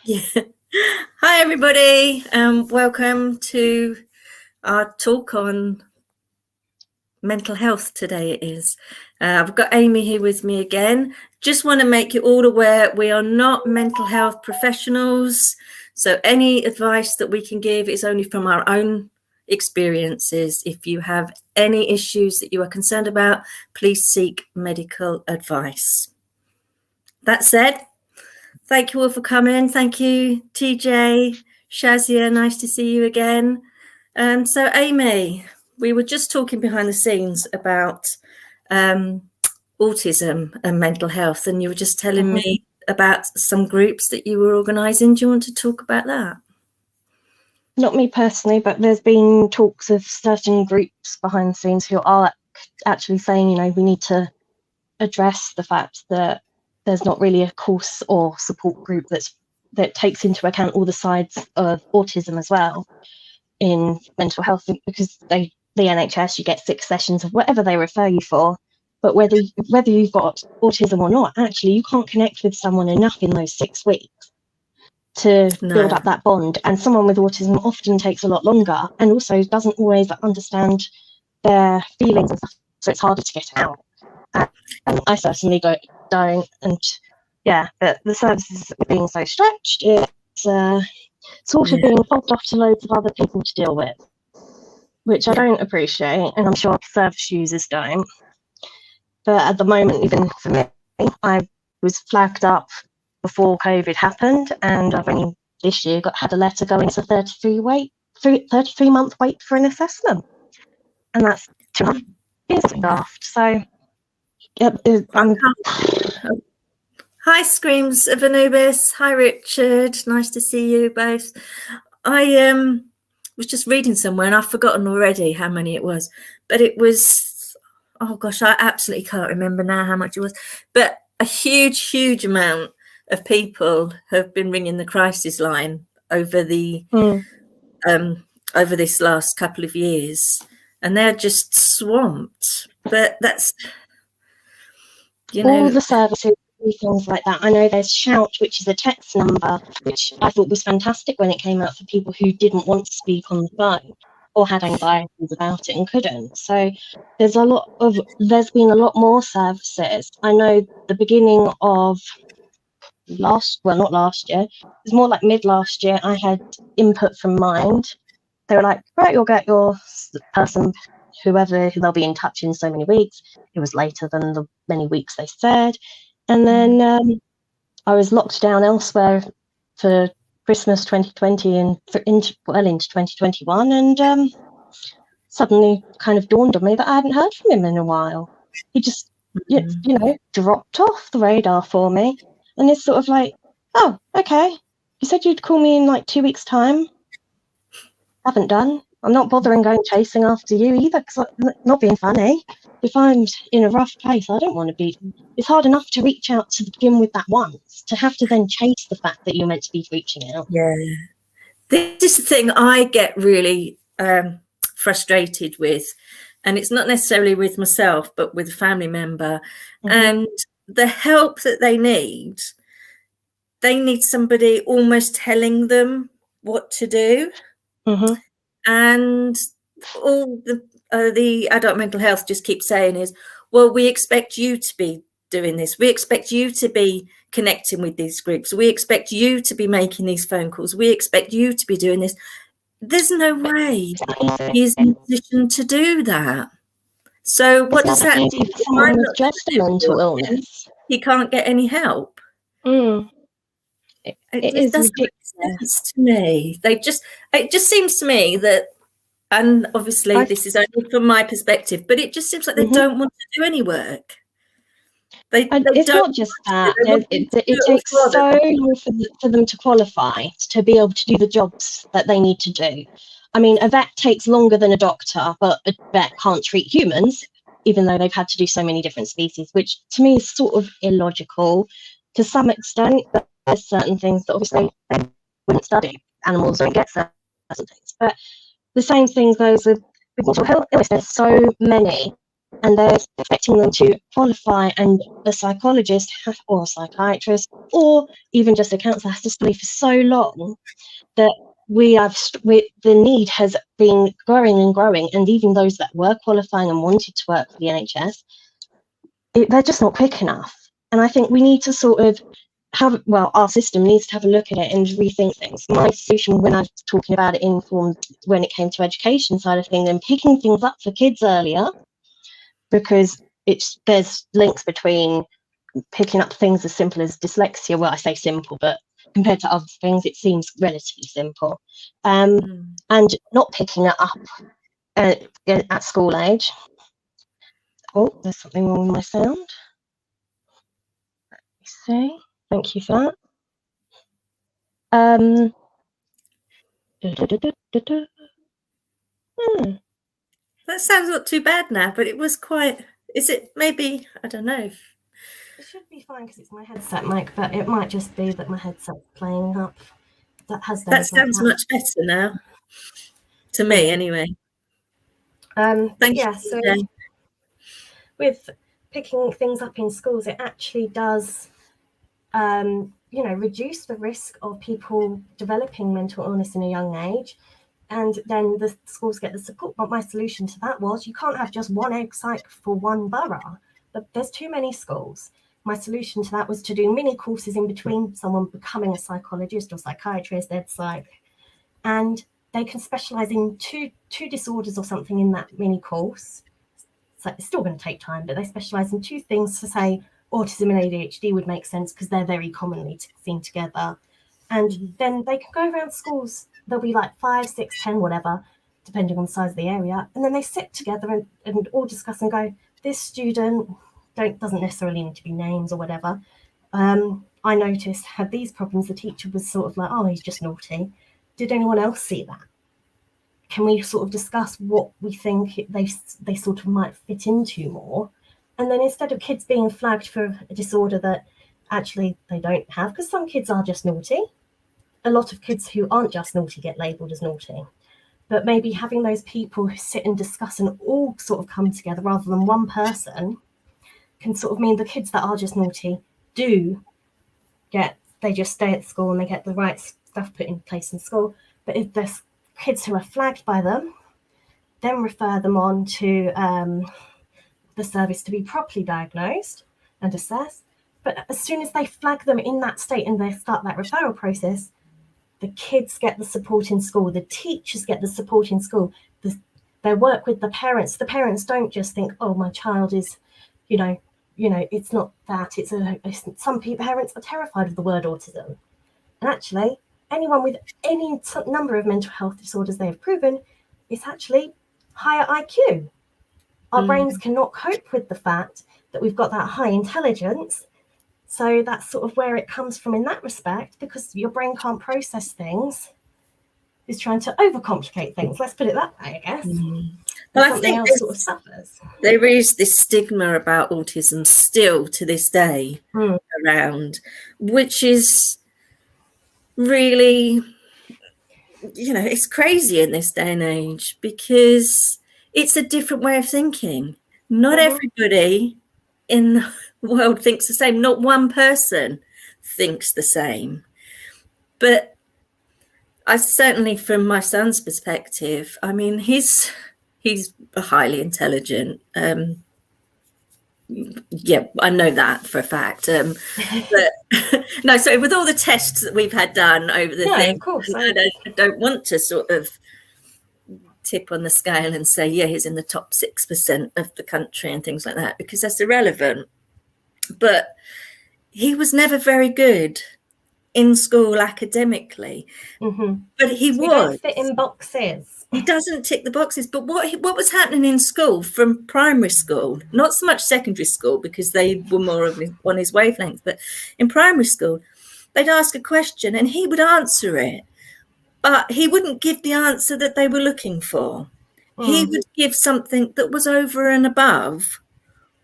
Yeah. Hi, everybody. Welcome to our talk on mental health today. It is. I've got Amy here with me again. Just want to make you all aware we are not mental health professionals. So any advice that we can give is only from our own experiences. If you have any issues that you are concerned about, please seek medical advice. That said, thank you all for coming. Thank you, TJ, Shazia. Nice to see you again. So, Amy, we were just talking behind the scenes about autism and mental health, and you were just telling me about some groups that you were organising. Do you want to talk about that? Not me personally, but there's been talks of certain groups behind the scenes who are actually saying, we need to address the fact that there's not really a course or support group that takes into account all the sides of autism as well in mental health, because the NHS, you get 6 sessions of whatever they refer you for, but whether you've got autism or not, actually you can't connect with someone enough in those 6 weeks to build up that bond. And someone with autism often takes a lot longer and also doesn't always understand their feelings and stuff, so it's harder to get out. And I certainly don't. And yeah, but the services are being so stretched, it's sort of being fobbed off to loads of other people to deal with, which I don't appreciate, and I'm sure service users don't. But at the moment, even for me, I was flagged up before COVID happened, and I've only this year had a letter going to 33-month wait for an assessment, and that's 2 months draft. So Hi, Screams of Anubis. Hi, Richard. Nice to see you both. I was just reading somewhere, and I've forgotten already how many it was, but it was, oh gosh, I absolutely can't remember now how much it was, but a huge amount of people have been ringing the crisis line over the over this last couple of years, and they're just swamped. But that's, all the services do things like that. I know there's Shout, which is a text number, which I thought was fantastic when it came out for people who didn't want to speak on the phone or had anxieties about it and couldn't. So there's been a lot more services. I know the beginning of not last year, it was more like mid last year, I had input from Mind. They were like, right, you'll get your person, whoever, they'll be in touch in so many weeks. It was later than the many weeks they said. And then I was locked down elsewhere for Christmas 2020 and into 2021, and suddenly kind of dawned on me that I hadn't heard from him in a while. He just, dropped off the radar for me. And it's sort of like, oh, okay. You said you'd call me in like 2 weeks' time. Haven't done. I'm not bothering going chasing after you either, because I'm not being funny. If I'm in a rough place, I don't want to be. It's hard enough to reach out to begin with that once, to have to then chase the fact that you're meant to be reaching out. Yeah. This is the thing I get really frustrated with, and it's not necessarily with myself, but with a family member. And the help that they need somebody almost telling them what to do. And all the adult mental health just keeps saying is, well, we expect you to be doing this. We expect you to be connecting with these groups. We expect you to be making these phone calls. We expect you to be doing this. There's no way he's in a position to do that. So what does that do? Someone with just a mental illness, he can't get any help. It is doesn't make sense to me. It just seems to me that, and obviously this is only from my perspective, but it just seems like they don't want to do any work. It's not just that. It takes so long for them to qualify to be able to do the jobs that they need to do. I mean, a vet takes longer than a doctor, but a vet can't treat humans, even though they've had to do so many different species, which to me is sort of illogical to some extent. But there's certain things that obviously they wouldn't study. Animals don't get certain things. But the same thing goes with mental health illness. There's so many and they're expecting them to qualify, and a psychologist or a psychiatrist or even just a counsellor has to study for so long that the need has been growing and growing, and even those that were qualifying and wanted to work for the NHS, they're just not quick enough. And I think we need to sort of our system needs to have a look at it and rethink things. My solution, when I was talking about it, informed when it came to education side of things and picking things up for kids earlier, because there's links between picking up things as simple as dyslexia. Well, I say simple, but compared to other things, it seems relatively simple. And not picking it up at school age. Oh, there's something wrong with my sound. Let me see. Thank you for that. That sounds not too bad now, but it was quite. Is it maybe? I don't know. It should be fine because it's my headset mic, but it might just be that my headset's playing up. That sounds much better now. To me, anyway. Thank you. So with picking things up in schools, it actually does, reduce the risk of people developing mental illness in a young age. And then the schools get the support. But my solution to that was, you can't have just one egg psych for one borough. But there's too many schools. My solution to that was to do mini courses in between someone becoming a psychologist or psychiatrist, ed psych, and they can specialize in two disorders or something in that mini course. So it's still going to take time, but they specialize in two things. To say autism and ADHD would make sense because they're very commonly seen together. And then they can go around schools. There'll be like 5, 6, 10, whatever, depending on the size of the area. And then they sit together and all discuss and go, this student doesn't necessarily need to be names or whatever. I noticed had these problems. The teacher was sort of like, oh, he's just naughty. Did anyone else see that? Can we sort of discuss what we think they sort of might fit into more? And then instead of kids being flagged for a disorder that actually they don't have, because some kids are just naughty. A lot of kids who aren't just naughty get labelled as naughty. But maybe having those people who sit and discuss and all sort of come together rather than one person can sort of mean the kids that are just naughty they just stay at school and they get the right stuff put in place in school. But if there's kids who are flagged by them, then refer them on to the service to be properly diagnosed and assessed. But as soon as they flag them in that state and they start that referral process, the kids get the support in school, the teachers get the support in school, they work with the parents. The parents don't just think, oh, my child is, it's not that. Some parents are terrified of the word autism. And actually, anyone with any number of mental health disorders they have proven is actually higher IQ. Our brains cannot cope with the fact that we've got that high intelligence. So that's sort of where it comes from in that respect, because your brain can't process things, is trying to overcomplicate things. Let's put it that way, I guess. Well, I think else sort of suffers. There is this stigma about autism still to this day around, which is really, it's crazy in this day and age because it's a different way of thinking. Not everybody in the world thinks the same. Not one person thinks the same. But I certainly, from my son's perspective, I mean, he's highly intelligent. Yeah, I know that for a fact. But no, so with all the tests that we've had done over the thing, of course, I don't want to sort of tip on the scale and say, yeah, he's in the top 6% of the country and things like that, because that's irrelevant. But he was never very good in school academically, but he don't fit in boxes. He doesn't tick the boxes. But what was happening in school, from primary school, not so much secondary school because they were more on his wavelength, but in primary school, they'd ask a question and he would answer it, but he wouldn't give the answer that they were looking for. He would give something that was over and above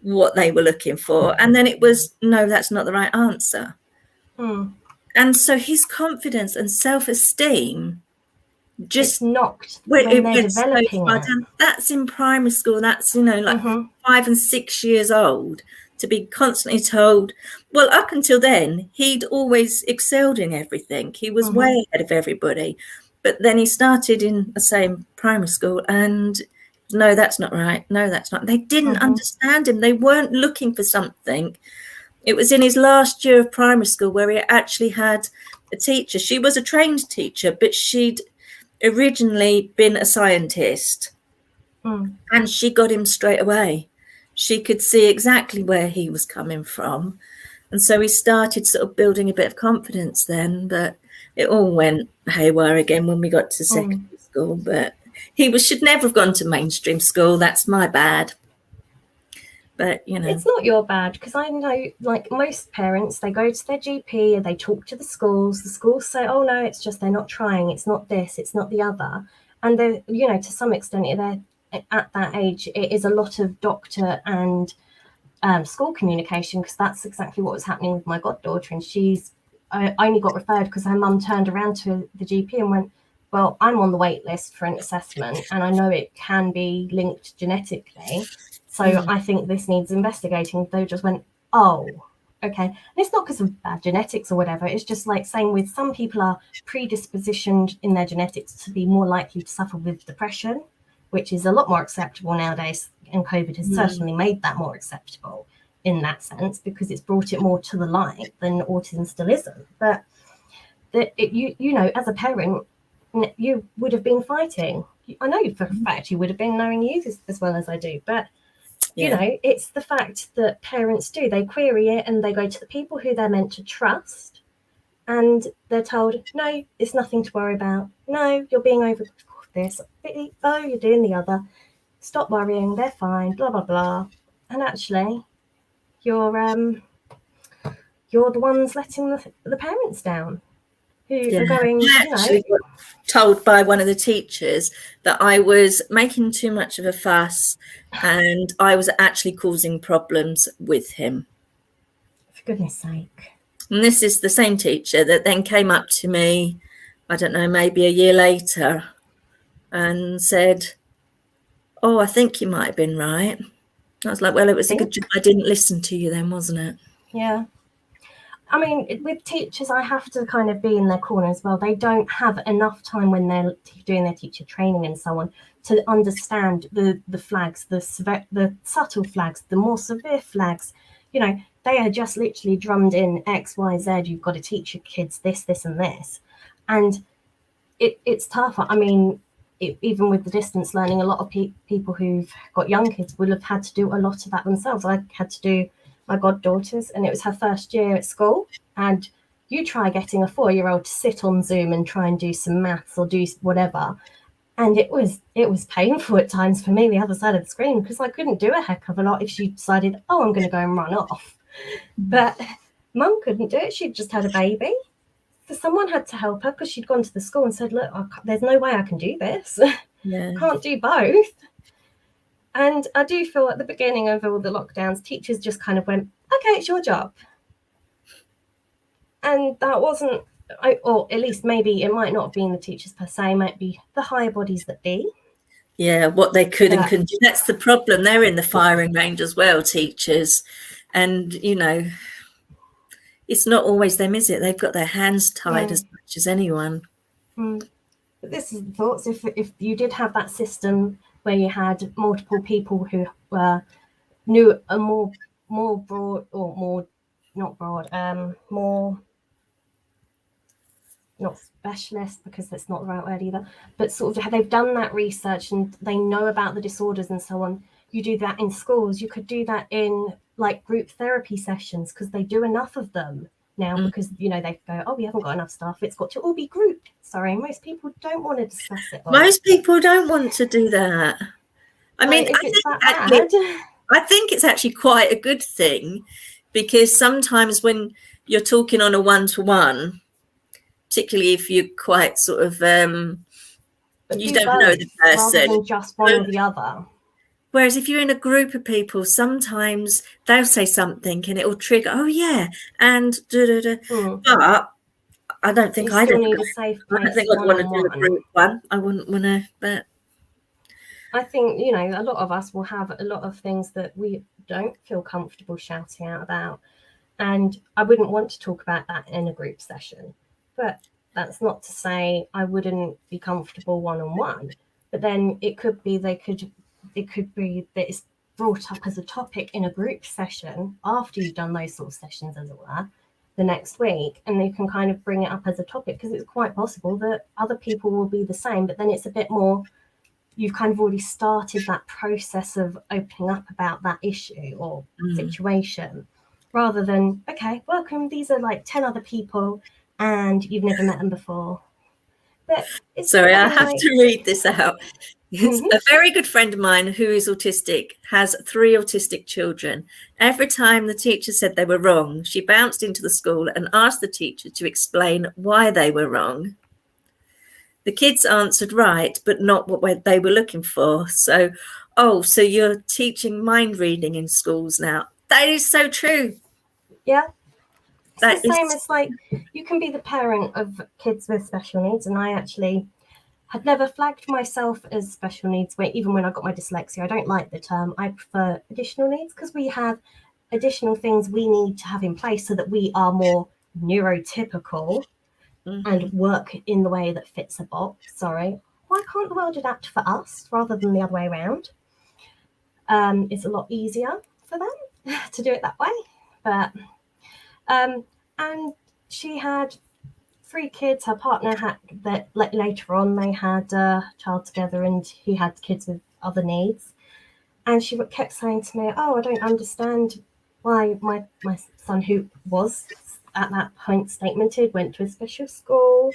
what they were looking for, and then it was, no, that's not the right answer. And so his confidence and self-esteem just it's knocked when when it they're went so developing far it. down. That's in primary school. That's, like 5 and 6 years old, to be constantly told. Well, up until then, he'd always excelled in everything. He was way ahead of everybody. But then he started in the same primary school, and no, that's not right. No, that's not. They didn't understand him. They weren't looking for something. It was in his last year of primary school where he actually had a teacher. She was a trained teacher, but she'd originally been a scientist, and she got him straight away. She could see exactly where he was coming from. And so he started sort of building a bit of confidence then, but it all went haywire again when we got to secondary school. But he should never have gone to mainstream school. That's my bad. But, It's not your bad, because I know, like most parents, they go to their GP and they talk to the schools. The schools say, oh, no, it's just they're not trying. It's not this, it's not the other. And they're, to some extent, they're at that age, it is a lot of doctor and school communication, because that's exactly what was happening with my goddaughter. And she's only got referred because her mum turned around to the GP and went, well, I'm on the wait list for an assessment, and I know it can be linked genetically. So I think this needs investigating. They just went, oh, okay. And it's not because of bad genetics or whatever. It's just like saying with some people are predispositioned in their genetics to be more likely to suffer with depression, which is a lot more acceptable nowadays. And COVID has certainly made that more acceptable in that sense, because it's brought it more to the light than autism still isn't. But as a parent, you would have been fighting. I know for a fact you would have been, knowing you as well as I do, but it's the fact that parents do. They query it and they go to the people who they're meant to trust, and they're told, no, it's nothing to worry about. No, you're being over this. Oh, you're doing the other. Stop worrying. They're fine. Blah, blah, blah. And actually, you're the ones letting the parents down, who are going, I actually got told by one of the teachers that I was making too much of a fuss and I was actually causing problems with him. For goodness sake. And this is the same teacher that then came up to me, I don't know, maybe a year later, and said, oh, I think you might have been right. I was like, well, it was a good job I didn't listen to you then, wasn't it? Yeah. I mean, with teachers, I have to kind of be in their corner as well. They don't have enough time when they're doing their teacher training and so on to understand the flags, the subtle flags, the more severe flags. They are just literally drummed in X, Y, Z. You've got to teach your kids this, this, and this. And it's tough. I mean, even with the distance learning, a lot of people who've got young kids will have had to do a lot of that themselves. I had to do my goddaughter's, and it was her first year at school, and you try getting a 4-year-old to sit on Zoom and try and do some maths or do whatever, and it was painful at times for me, the other side of the screen, because I couldn't do a heck of a lot if she decided, oh, I'm going to go and run off. But mum couldn't do it. She'd just had a baby, so someone had to help her, because she'd gone to the school and said, look, there's no way I can do this. Can't do both. And I do feel at the beginning of all the lockdowns, teachers just kind of went, okay, it's your job. And that wasn't, or at least maybe it might not have been the teachers per se, it might be the higher bodies that be. Yeah, what they could and couldn't do. That's the problem. They're in the firing range as well, teachers. And, it's not always them, is it? They've got their hands tied as much as anyone. But this is the thoughts. If you did have that system where you had multiple people who knew a more broad, or more not broad, more not specialist, because that's not the right word either, but sort of they've done that research and they know about the disorders and so on. You do that in schools. You could do that in like group therapy sessions, because they do enough of them now, because they go, oh, we haven't got enough staff, it's got to all be grouped. Sorry, most people don't want to discuss it all. Most people don't want to do that. I mean, I think it's actually quite a good thing, because sometimes when you're talking on a one-to-one, particularly if you're quite sort of you don't know the person, rather than just one or the other. Whereas if you're in a group of people, sometimes they'll say something and it will trigger, oh yeah, and da-da-da. But I don't think you I'd still ever need go. a safe I don't place think I'd want to do a one-on-one. group one. I wouldn't want to, but I think, you know, a lot of us will have a lot of things that we don't feel comfortable shouting out about. And I wouldn't want to talk about that in a group session. But that's not to say I wouldn't be comfortable one-on-one. But then it could be that it's brought up as a topic in a group session after you've done those sort of sessions, as it were, the next week, and you can kind of bring it up as a topic, because it's quite possible that other people will be the same, but then it's a bit more, you've kind of already started that process of opening up about that issue or situation, rather than, okay, welcome, these are like 10 other people and you've never met them before. But it's sorry, I funny, have like, to read this out. A very good friend of mine who is autistic has 3 autistic children. Every time the teacher said they were wrong, she bounced into the school and asked the teacher to explain why they were wrong. The kids answered right, but not what they were looking for. So you're teaching mind reading in schools now. That is so true. yeah. It's That the same is... as, like, you can be the parent of kids with special needs, and I actually had never flagged myself as special needs, even when I got my dyslexia. I don't like the term. I prefer additional needs, because we have additional things we need to have in place so that we are more neurotypical and work in the way that fits a box. Sorry. Why can't the world adapt for us rather than the other way around? It's a lot easier for them to do it that way. But and she had 3 kids. Her partner had that later on. They had a child together, and he had kids with other needs. And she kept saying to me, "Oh, I don't understand why my son, who was at that point statemented, went to a special school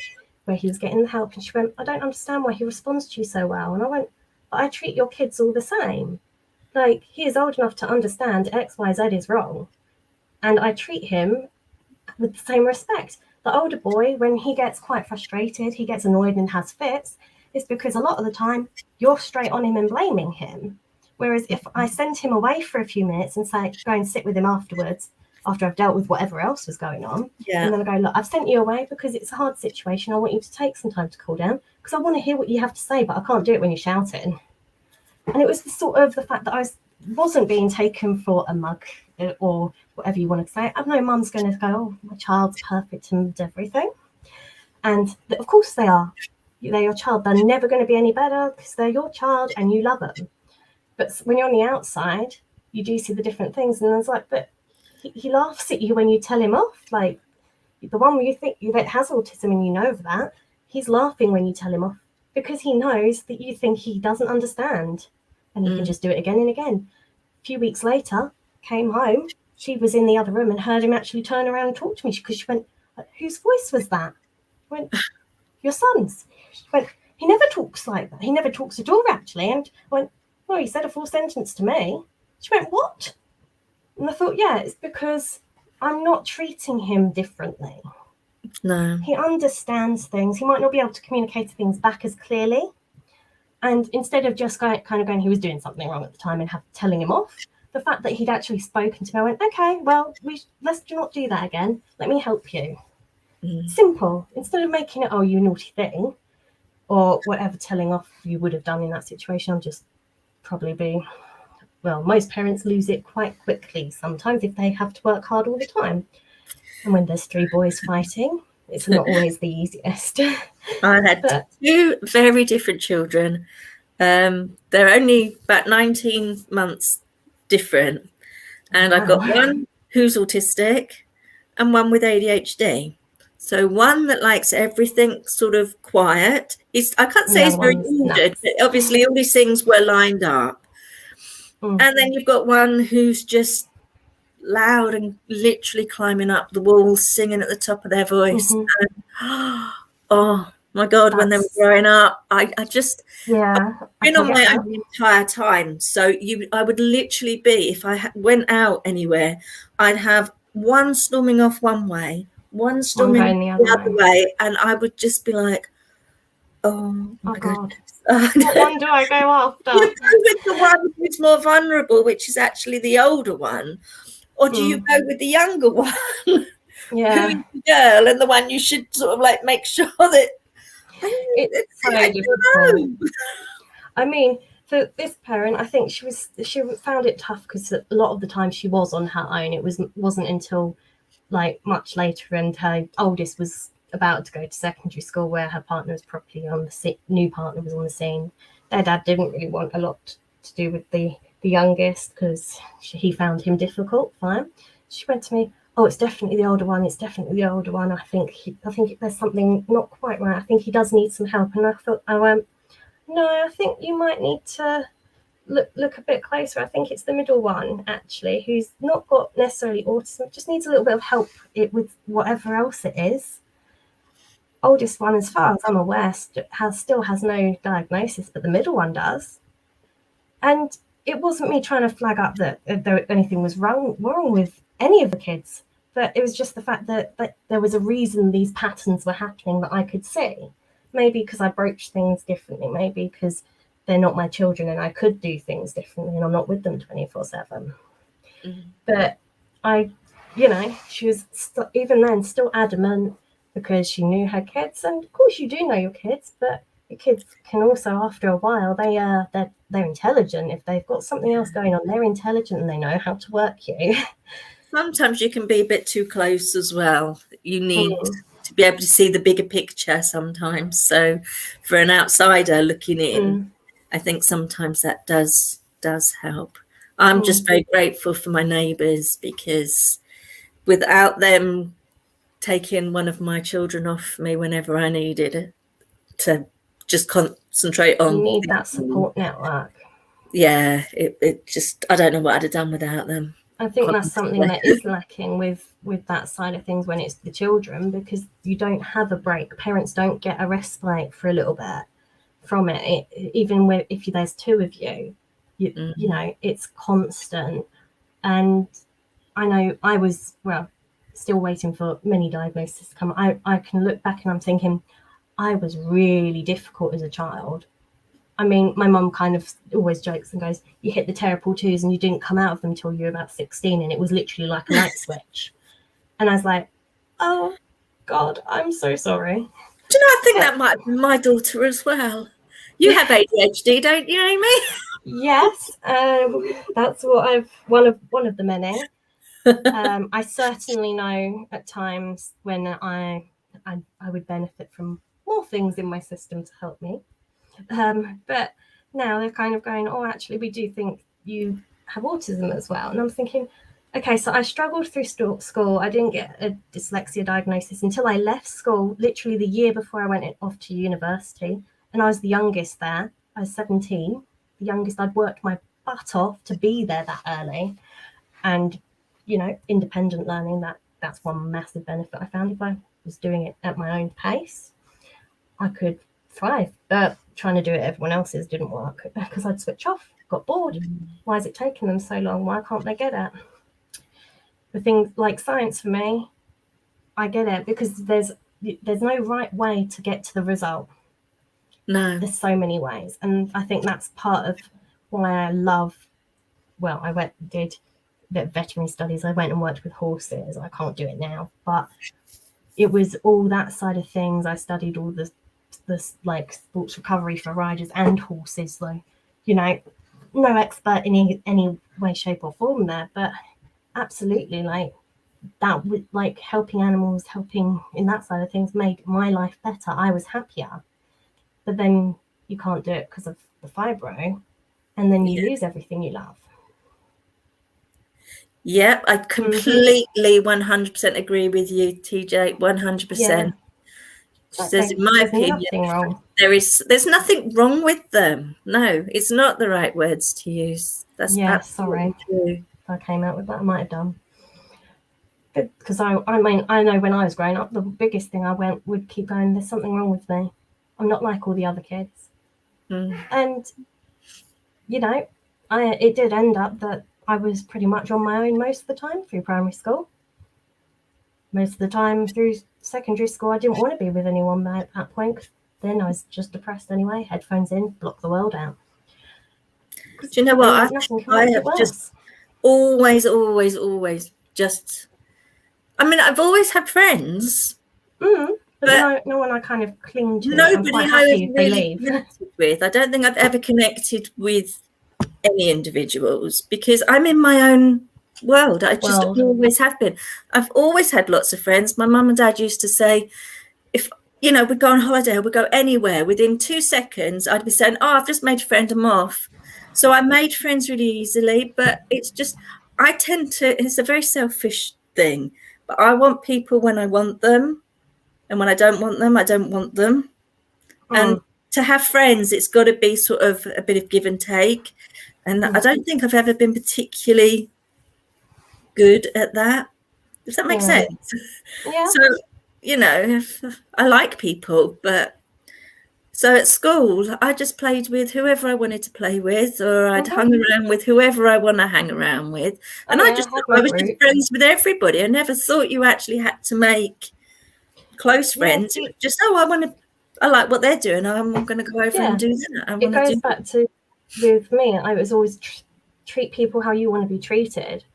where he was getting the help." And she went, "I don't understand why he responds to you so well." And I went, "But I treat your kids all the same. Like, he is old enough to understand X, Y, Z is wrong, and I treat him with the same respect. The older boy, when he gets quite frustrated, he gets annoyed and has fits, it's because a lot of the time you're straight on him and blaming him. Whereas if I send him away for a few minutes and say, go and sit with him afterwards, after I've dealt with whatever else was going on, and then I go, look, I've sent you away because it's a hard situation. I want you to take some time to cool down, because I want to hear what you have to say, but I can't do it when you're shouting." And it was the fact that I wasn't being taken for a mug or whatever you want to say. I know mum's going to go, "Oh, my child's perfect and everything." And of course they are. They're your child. They're never going to be any better because they're your child and you love them. But when you're on the outside, you do see the different things. And I was like, but he laughs at you when you tell him off. Like, the one where you think that has autism and you know of that, he's laughing when you tell him off, because he knows that you think he doesn't understand. And he can just do it again and again. A few weeks later, came home, she was in the other room and heard him actually turn around and talk to me, because she went, "Whose voice was that?" I went, "Your son's." She went, "He never talks like that. He never talks at all, actually." And I went, "Well, he said a full sentence to me." She went, "What?" And I thought, yeah, it's because I'm not treating him differently. No. He understands things. He might not be able to communicate things back as clearly. And instead of just going, he was doing something wrong at the time and telling him off, the fact that he'd actually spoken to me, I went, "Okay, well, let's not do that again. Let me help you." Simple. Instead of making it, "Oh, you naughty thing," or whatever telling off you would have done in that situation, I'm just probably most parents lose it quite quickly sometimes if they have to work hard all the time. And when there's 3 boys fighting, it's not always the easiest. I had 2 very different children. They're only about 19 months different. And I've got one who's autistic and one with ADHD. So one that likes everything sort of quiet. I can't say he's very ordered, but obviously all these things were lined up. And then you've got one who's just loud and literally climbing up the walls, singing at the top of their voice. And, oh my God, when they were growing up, I've been on my own the entire time. So I would literally be, if I went out anywhere, I'd have one storming off one way, one storming the other way, and I would just be like, oh my God. What one do I go after? You go with the one who's more vulnerable, which is actually the older one, or do you go with the younger one? Yeah, who's the girl and the one you should sort of like make sure that it's so I difficult. don't know. I mean, for this parent, I think she found it tough because a lot of the time she was on her own. Wasn't until like much later, and her oldest was about to go to secondary school where her partner was properly on the new partner was on the scene. Their dad didn't really want a lot to do with the youngest because he found him difficult. Fine, she went to me. Oh, it's definitely the older one. It's definitely the older one. I think there's something not quite right. I think he does need some help. And I went, no, I think you might need to look a bit closer. I think it's the middle one, actually, who's not got necessarily autism, just needs a little bit of help with whatever else it is. Oldest one, as far as I'm aware, still has no diagnosis, but the middle one does. And it wasn't me trying to flag up that anything was wrong with any of the kids, but it was just the fact that there was a reason these patterns were happening that I could see. Maybe because I broached things differently, maybe because they're not my children and I could do things differently and I'm not with them 24/7. But she was even then still adamant because she knew her kids, and of course you do know your kids, but your kids can also, after a while, they're intelligent. If they've got something else going on, they're intelligent and they know how to work you. Sometimes you can be a bit too close as well. You need to be able to see the bigger picture sometimes. So for an outsider looking in, I think sometimes that does help. I'm just very grateful for my neighbours, because without them taking one of my children off me whenever I needed to just concentrate on, you need that support network. Yeah, it just, I don't know what I'd have done without them. I think that's something that is lacking with that side of things when it's the children, because you don't have a break. Parents don't get a respite for a little bit from it. Even if there's two of you, you know, it's constant. And I know I was, still waiting for many diagnoses to come. I can look back and I'm thinking I was really difficult as a child. I mean, my mum kind of always jokes and goes, you hit the terrible twos and you didn't come out of them till you were about 16, and it was literally like a light switch. And I was like, oh, God, I'm so sorry. Do you know, I think that might be my daughter as well. You have ADHD, don't you, Amy? Yes, that's what one of the many. I certainly know at times when I would benefit from more things in my system to help me. But now they're kind of going, oh, actually, we do think you have autism as well. And I'm thinking, okay, so I struggled through school. I didn't get a dyslexia diagnosis until I left school, literally the year before I went off to university. And I was the youngest there. I was 17, the youngest. I'd worked my butt off to be there that early. And, you know, independent learning, that's one massive benefit I found. If I was doing it at my own pace, I could thrive. But trying to do it everyone else's didn't work because I'd switch off, got bored. Why is it taking them so long? Why can't they get it? The things like science, for me, I get it because there's no right way to get to the result. No. There's so many ways. And I think that's part of why I love, I did the veterinary studies. I went and worked with horses. I can't do it now, but it was all that side of things. I studied all the like sports recovery for riders and horses. So, you know, no expert in any way, shape or form there, but absolutely like that, with like helping animals, helping in that side of things made my life better. I was happier. But then you can't do it because of the fibro, and then you lose everything you love. Yep, I completely 100% agree with you, TJ. 100%. Says, in my opinion, there's nothing wrong with them. No, it's not the right words to use. That's sorry. True. If I came out with that, I might have done. Because I mean, I know when I was growing up, the biggest thing I would keep going, there's something wrong with me. I'm not like all the other kids. And, you know, it did end up that I was pretty much on my own most of the time through primary school. Most of the time through secondary school, I didn't want to be with anyone at that point. Then I was just depressed anyway, headphones in, block the world out. Do you know what? I have just always just I mean, I've always had friends, but no one I kind of cling to. I'm nobody quite I happy have if they really leave. connected with. I don't think I've ever connected with any individuals because I'm in my own world. I just always have been. I've always had lots of friends. My mum and dad used to say, if we'd go on holiday, we'd go anywhere, within 2 seconds I'd be saying, oh, I've just made a friend, I'm off. So I made friends really easily, but it's just it's a very selfish thing, but I want people when I want them, and when I don't want them, I don't want them. And to have friends, it's got to be sort of a bit of give and take, and I don't think I've ever been particularly good at that. Does that make sense? Yeah. So I like people, but so at school I just played with whoever I wanted to play with, or I'd hung around with whoever I want to hang around with, and I just thought I was just friends with everybody. I never thought you actually had to make close friends. It was just, I like what they're doing, I'm going to go over and do that. It goes back to, with me, I was always treat people how you want to be treated.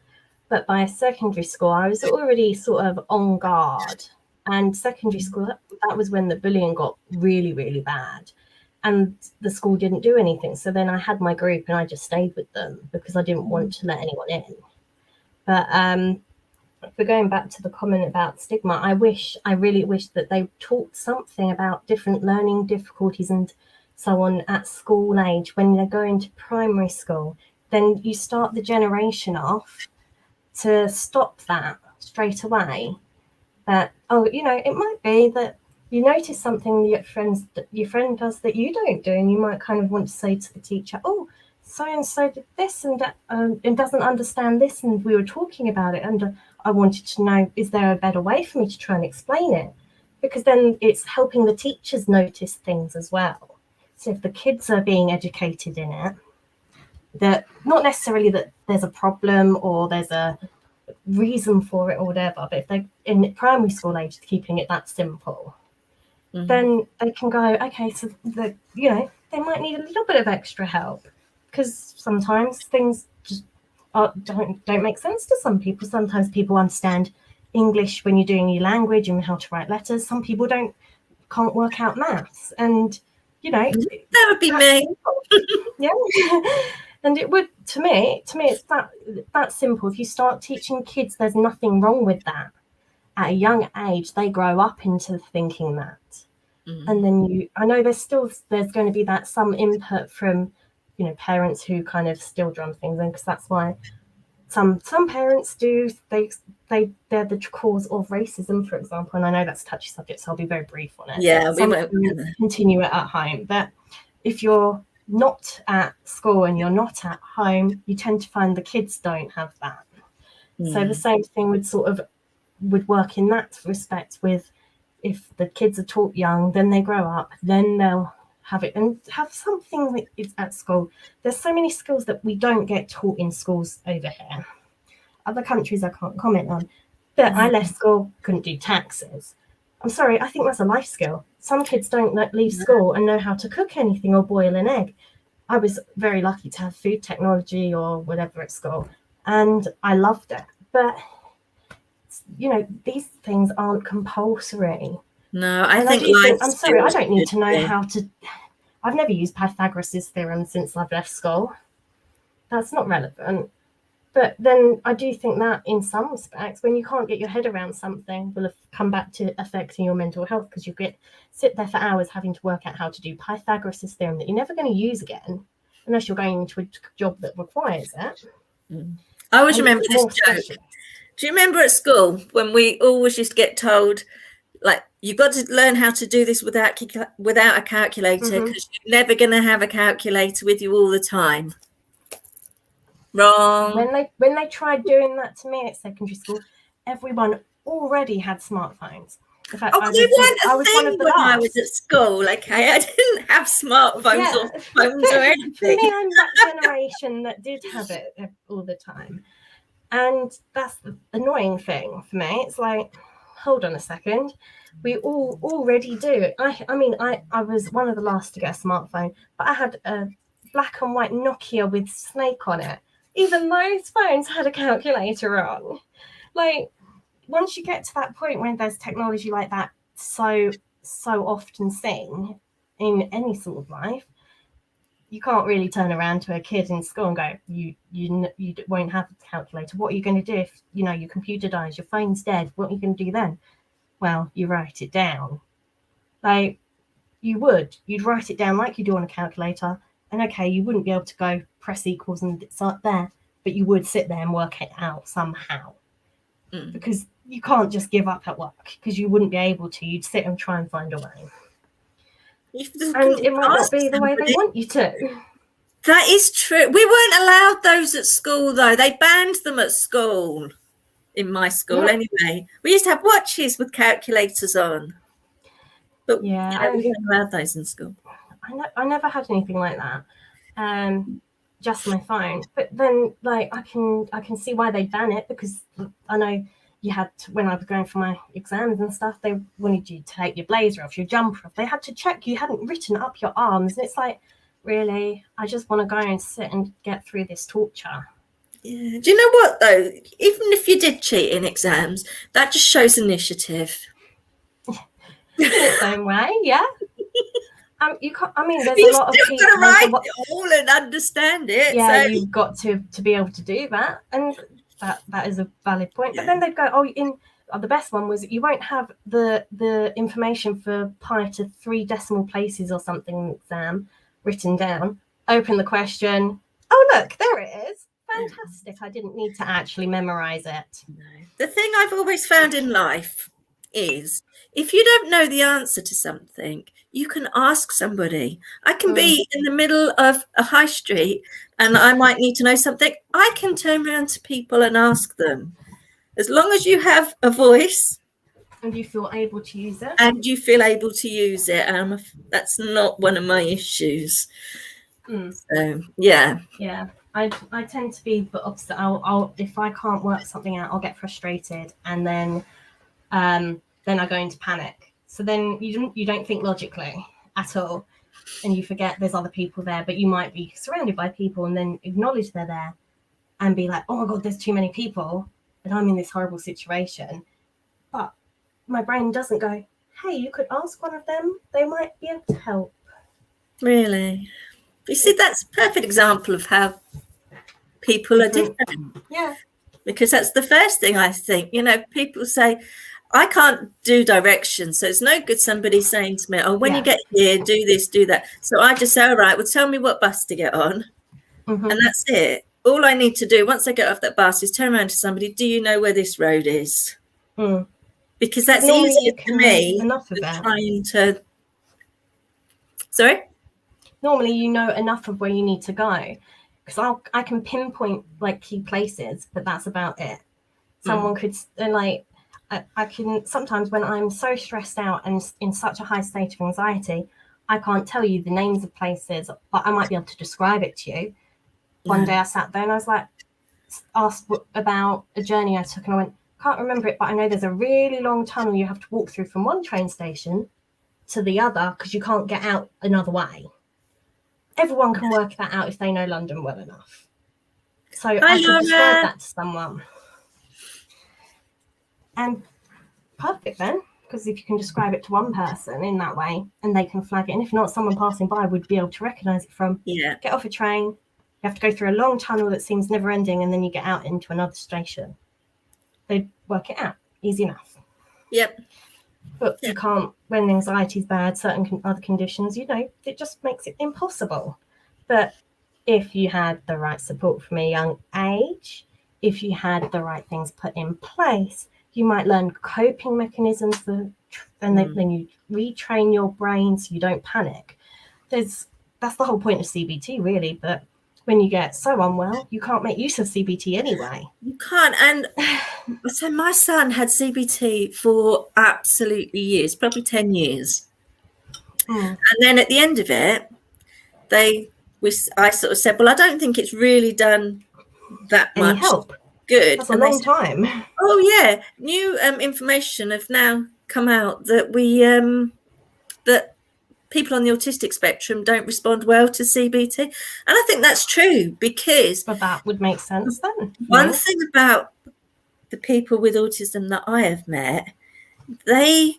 But by secondary school, I was already sort of on guard. And secondary school, that was when the bullying got really, really bad. And the school didn't do anything. So then I had my group and I just stayed with them because I didn't want to let anyone in. But for going back to the comment about stigma, I really wish that they taught something about different learning difficulties and so on at school age. When they go into primary school, then you start the generation off to stop that straight away. That, it might be that you notice something your friend does that you don't do, and you might kind of want to say to the teacher, oh, so and so did this and doesn't understand this, and we were talking about it, and I wanted to know, is there a better way for me to try and explain it? Because then it's helping the teachers notice things as well. So if the kids are being educated in it, that not necessarily that there's a problem or there's a reason for it or whatever, but if they're in primary school age, keeping it that simple, then they can go, okay, so they might need a little bit of extra help, because sometimes things just don't make sense to some people. Sometimes people understand English when you're doing your language and how to write letters. Some people can't work out maths, and that would be me. Yeah. And it would, to me, it's that simple. If you start teaching kids there's nothing wrong with that at a young age, they grow up into thinking that. And then I know there's going to be that some input from parents who kind of still drum things in, because that's why some parents do, they're the cause of racism, for example. And I know that's a touchy subject, so I'll be very brief on it. Yeah, we won't continue it at home. But if you're not at school and you're not at home, you tend to find the kids don't have that. So the same thing would work in that respect. With, if the kids are taught young, then they grow up, then they'll have it and have something that is at school. There's so many skills that we don't get taught in schools over here. Other countries I can't comment on, but I left school, couldn't do taxes. I'm sorry, I think that's a life skill. Some kids don't leave school and know how to cook anything or boil an egg. I was very lucky to have food technology or whatever at school, and I loved it. But these things aren't compulsory. No, I think I'm sorry, I don't need to know how to. I've never used Pythagoras' theorem since I've left school. That's not relevant. But then I do think that in some respects, when you can't get your head around something, will have come back to affecting your mental health, because you sit there for hours having to work out how to do Pythagoras' theorem that you're never going to use again, unless you're going into a job that requires it. I always remember this joke. Do you remember at school when we always used to get told, like, you've got to learn how to do this without a calculator, because you're never going to have a calculator with you all the time? Wrong. When they tried doing that to me at secondary school, everyone already had smartphones. In fact, I was one of the last. I was at school, okay? I didn't have smartphones or phones or anything. For me, I'm that generation that did have it all the time. And that's the annoying thing for me. It's like, hold on a second. We all already do. I was one of the last to get a smartphone, but I had a black and white Nokia with Snake on it. Even those phones had a calculator on. Like, once you get to that point when there's technology like that so often seen in any sort of life, you can't really turn around to a kid in school and go, you won't have a calculator. What are you going to do if, you know, your computer dies, your phone's dead? What are you going to do then? Well, you write it down. Like, you'd write it down like you do on a calculator. And okay, you wouldn't be able to go press equals and it's up there, but you would sit there and work it out somehow. Because you can't just give up at work, because you wouldn't be able to. You'd sit and try and find a way. And it might not be the way they want you to. That is true. We weren't allowed those at school, though. They banned them at school, in my school anyway. We used to have watches with calculators on. But yeah, we weren't allowed those in school. I never had anything like that. Just my phone. But then, like, I can see why they ban it, because I know you had to, when I was going for my exams and stuff, they wanted you to take your blazer off, your jumper off. They had to check you hadn't written up your arms. And it's like, really, I just want to go and sit and get through this torture. Yeah. Do you know what, though? Even if you did cheat in exams, that just shows initiative. In its own way, yeah. You can't. I mean, there's a lot of people. You've got to write it all and understand it. Yeah, so you've got to be able to do that, and that is a valid point. But then they'd go, the best one was you won't have the information for pi to 3 decimal places or something in the exam written down. Open the question. Oh, look, there it is. Fantastic. I didn't need to actually memorize it. No. The thing I've always found in life is, if you don't know the answer to something, you can ask somebody. I can be in the middle of a high street and I might need to know something. I can turn around to people and ask them. As long as you have a voice. And you feel able to use it. That's not one of my issues. So, yeah. Yeah. I tend to be the opposite. I'll if I can't work something out, I'll get frustrated, and then I go into panic. So then you don't think logically at all, and you forget there's other people there, but you might be surrounded by people and then acknowledge they're there and be like, oh my God, there's too many people and I'm in this horrible situation. But my brain doesn't go, hey, you could ask one of them. They might be able to help. Really? You see, that's a perfect example of how people are different. Yeah. Because that's the first thing I think. You know, people say, I can't do directions, so it's no good somebody saying to me, oh, when you get here, do this, do that. So I just say, all right, well, tell me what bus to get on. And that's it. All I need to do once I get off that bus is turn around to somebody, do you know where this road is? Because that's easier for me than trying to... Sorry? Normally you know enough of where you need to go. Because I can pinpoint, like, key places, but that's about it. Someone could, like... I can sometimes, when I'm so stressed out and in such a high state of anxiety, I can't tell you the names of places, but I might be able to describe it to you. One day I sat there and I was like, asked about a journey I took, and I went, can't remember it, but I know there's a really long tunnel you have to walk through from one train station to the other because you can't get out another way. Everyone can work that out if they know London well enough. So I could describe that to someone. And perfect then, because if you can describe it to one person in that way and they can flag it, and if not, someone passing by would be able to recognise it from get off a train, you have to go through a long tunnel that seems never ending, and then you get out into another station. They'd work it out, easy enough. But you can't, when anxiety's bad, certain other conditions, you know, it just makes it impossible. But if you had the right support from a young age, if you had the right things put in place, you might learn coping mechanisms, and then you retrain your brain so you don't panic. That's the whole point of CBT, really. But when you get so unwell, you can't make use of CBT anyway. You can't. And so my son had CBT for absolutely years, probably 10 years. And then at the end of it, I sort of said, well, I don't think it's really done that much help. Good. That's a long time. Oh yeah, new information have now come out that that people on the autistic spectrum don't respond well to CBT, and I think that's true, because but that would make sense then. One thing about the people with autism that I have met, they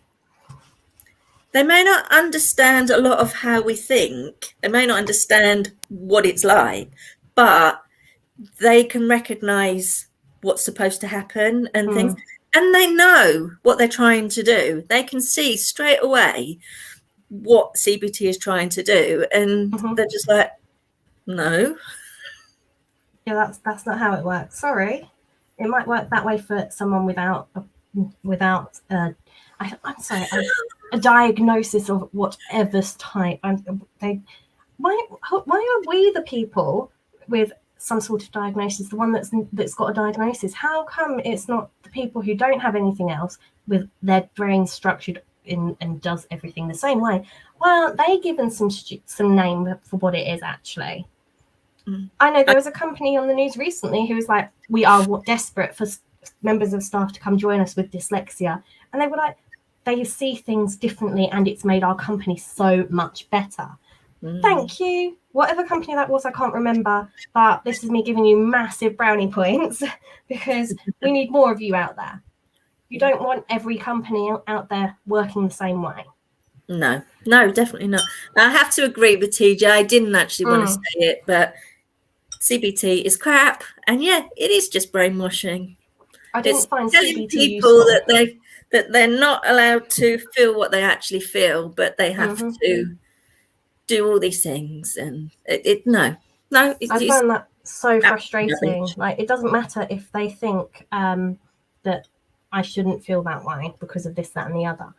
may not understand a lot of how we think. They may not understand what it's like, but they can recognize what's supposed to happen and things, and they know what they're trying to do. They can see straight away what CBT is trying to do, and they're just like, no. Yeah, that's not how it works. Sorry. It might work that way for someone without a diagnosis of whatever type. Why are we the people with some sort of diagnosis, the one that's got a diagnosis? How come it's not the people who don't have anything else, with their brain structured in and does everything the same way? Why aren't they given some name for what it is actually? I know there was a company on the news recently who was like, we are desperate for members of staff to come join us with dyslexia. And they were like, they see things differently and it's made our company so much better. Thank you. Whatever company that was, I can't remember. But this is me giving you massive brownie points because we need more of you out there. You don't want every company out there working the same way. No, definitely not. I have to agree with TJ. I didn't actually want to say it, but CBT is crap, and yeah, it is just brainwashing. I didn't find telling CBT people useful. that they're not allowed to feel what they actually feel, but they have to do all these things, and no. I find that so frustrating. Rubbish. Like, it doesn't matter if they think that I shouldn't feel that way because of this, that, and the other.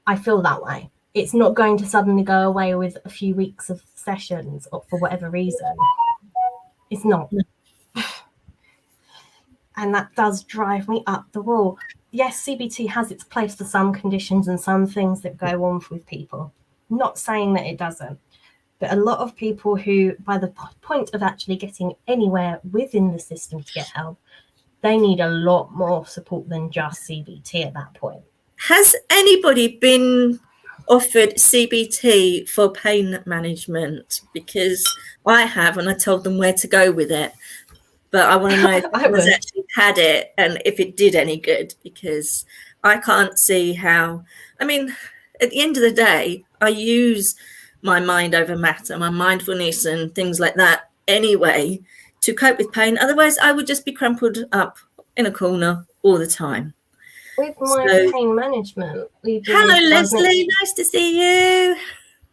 I feel that way. It's not going to suddenly go away with a few weeks of sessions or for whatever reason. It's not. And that does drive me up the wall. Yes, CBT has its place for some conditions and some things that go on with people. I'm not saying that it doesn't. But a lot of people who, by the point of actually getting anywhere within the system to get help, they need a lot more support than just CBT at that point. Has anybody been offered CBT for pain management? Because I have, and I told them where to go with it. But I want to know if anyone's actually had it and if it did any good, because I can't see how. I mean, at the end of the day, I use my mind over matter, my mindfulness and things like that anyway to cope with pain. Otherwise, I would just be crumpled up in a corner all the time. With my pain management, hello, Leslie. Nice to see you.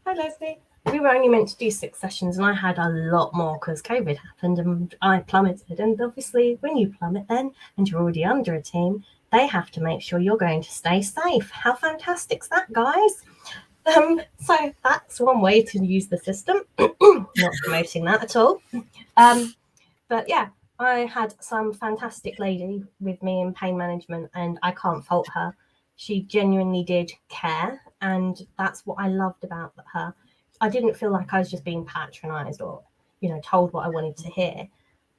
Hi, Leslie. We were only meant to do 6 sessions and I had a lot more because COVID happened and I plummeted. And obviously when you plummet then and you're already under a team, they have to make sure you're going to stay safe. How fantastic's that, guys? So that's one way to use the system. Not promoting that at all. But yeah, I had some fantastic lady with me in pain management and I can't fault her. She genuinely did care and that's what I loved about her. I didn't feel like I was just being patronized or, told what I wanted to hear.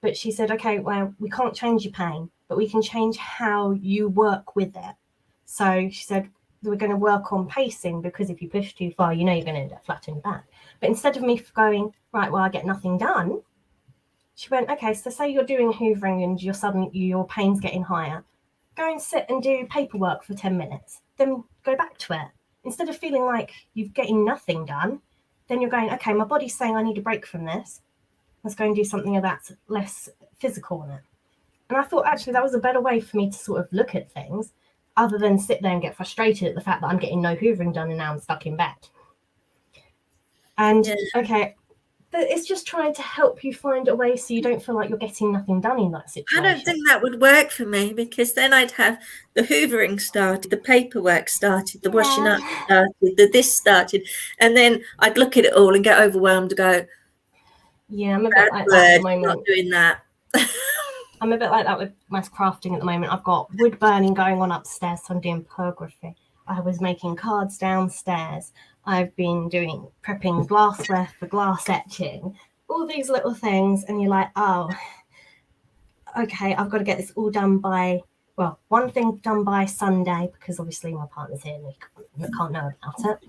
But she said, okay, well, we can't change your pain, but we can change how you work with it. So she said, we're going to work on pacing because if you push too far, you're going to end up flat in the back. But instead of me going, right, well, I get nothing done, she went, okay, so say you're doing hoovering and your pain's getting higher. Go and sit and do paperwork for 10 minutes. Then go back to it. Instead of feeling like you're getting nothing done, then you're going, okay, my body's saying I need a break from this. Let's go and do something that's less physical on it. And I thought actually that was a better way for me to sort of look at things other than sit there and get frustrated at the fact that I'm getting no hoovering done and now I'm stuck in bed. And okay, it's just trying to help you find a way so you don't feel like you're getting nothing done in that situation. I don't think that would work for me because then I'd have the hoovering started, the paperwork started, the washing up started, the this started, and then I'd look at it all and get overwhelmed and go, yeah, I'm a bit like that at the moment. Not doing that. I'm a bit like that with my crafting at the moment. I've got wood burning going on upstairs, so I'm doing pyrography. I was making cards downstairs. I've been prepping glassware for glass etching, all these little things. And you're like, oh, okay, I've got to get this all done by, one thing done by Sunday, because obviously my partner's here and we can't know about it.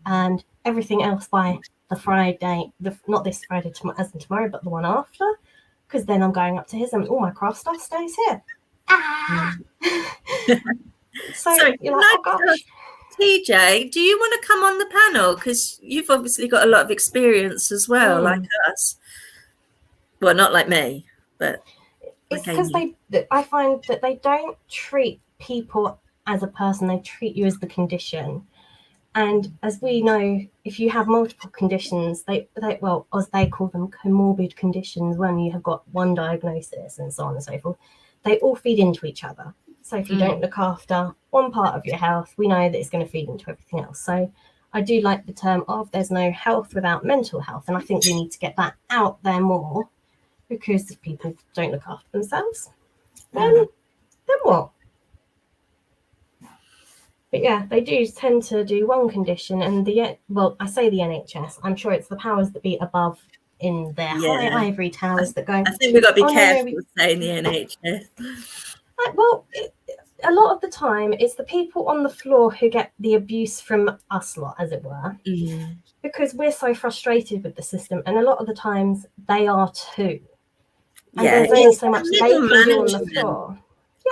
And everything else by the Friday, not this Friday as in tomorrow, but the one after, because then I'm going up to his and all my craft stuff stays here. ah. So Sorry, you're can like, I oh just gosh. ask, TJ, do you want to come on the panel? Because you've obviously got a lot of experience as well, like us. Well, not like me, but It's like because Amy. I find that they don't treat people as a person, they treat you as the condition. And as we know, if you have multiple conditions, well, as they call them, comorbid conditions, when you have got one diagnosis and so on and so forth, they all feed into each other. So if you don't look after one part of your health, we know that it's going to feed into everything else. So I do like the term of there's no health without mental health. And I think we need to get that out there more, because if people don't look after themselves, then what? But yeah, they do tend to do one condition, and I say the NHS, I'm sure it's the powers that be above in their high ivory towers that go, I think we've got to be careful no, saying the NHS. well, a lot of the time it's the people on the floor who get the abuse from us lot, as it were, because we're so frustrated with the system, and a lot of the times they are too. And there's only so much they can do on the floor.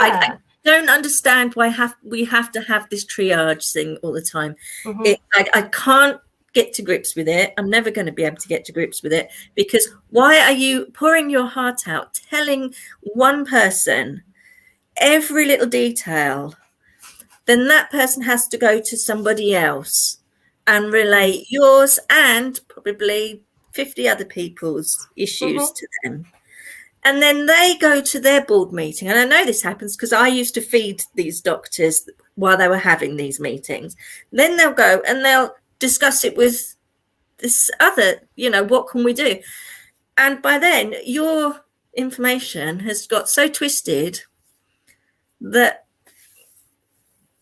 I don't understand why we have to have this triage thing all the time. I can't get to grips with it. I'm never going to be able to get to grips with it, because why are you pouring your heart out, telling one person every little detail? Then that person has to go to somebody else and relate yours and probably 50 other people's issues to them. And then they go to their board meeting. And I know this happens because I used to feed these doctors while they were having these meetings. Then they'll go and they'll discuss it with this other, what can we do? And by then, your information has got so twisted that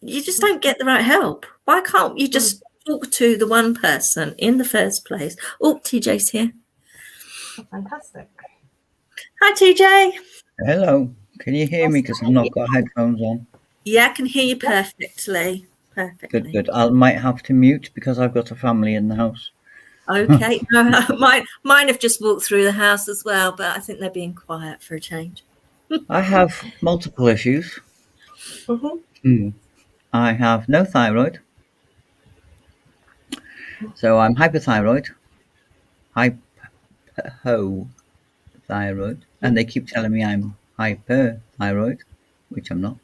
you just don't get the right help. Why can't you just talk to the one person in the first place? Oh, TJ's here. Oh, fantastic. Hi, TJ. Hello. Can you hear me? Because I've not got headphones on. Yeah, I can hear you perfectly. Good. I might have to mute because I've got a family in the house. Okay. Mine have just walked through the house as well, but I think they're being quiet for a change. I have multiple issues. I have no thyroid. So I'm hypothyroid, hypothyroid, and they keep telling me I'm hyperthyroid, which I'm not.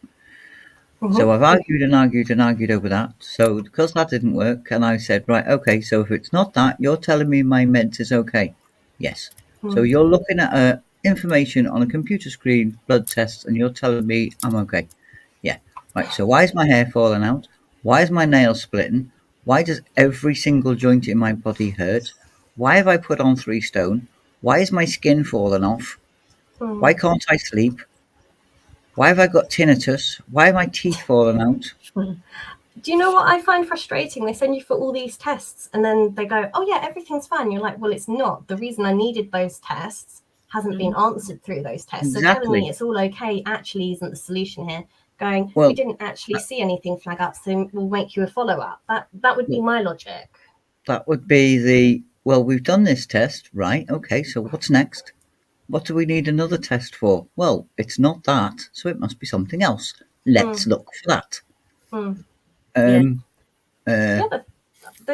So I've argued and argued and argued over that. So because that didn't work, and I said, right, okay, so if it's not that, you're telling me my meds is okay. Yes. So you're looking at information on a computer screen, blood tests, and you're telling me I'm okay. Yeah. Right. So why is my hair falling out? Why is my nail splitting? Why does every single joint in my body hurt? Why have I put on 3 stone? Why is my skin falling off? Why can't I sleep? Why have I got tinnitus? Why are my teeth falling out? Do you know what I find frustrating? They send you for all these tests and then they go, oh yeah, everything's fine. You're like, well, it's not. The reason I needed those tests hasn't been answered through those tests. Exactly. So telling me it's all okay actually isn't the solution here. Going, we didn't actually see anything flag up, so we'll make you a follow-up. That would be my logic. That would be we've done this test, right? Okay, so what's next? What do we need another test for? Well, it's not that, so it must be something else. Let's look for that.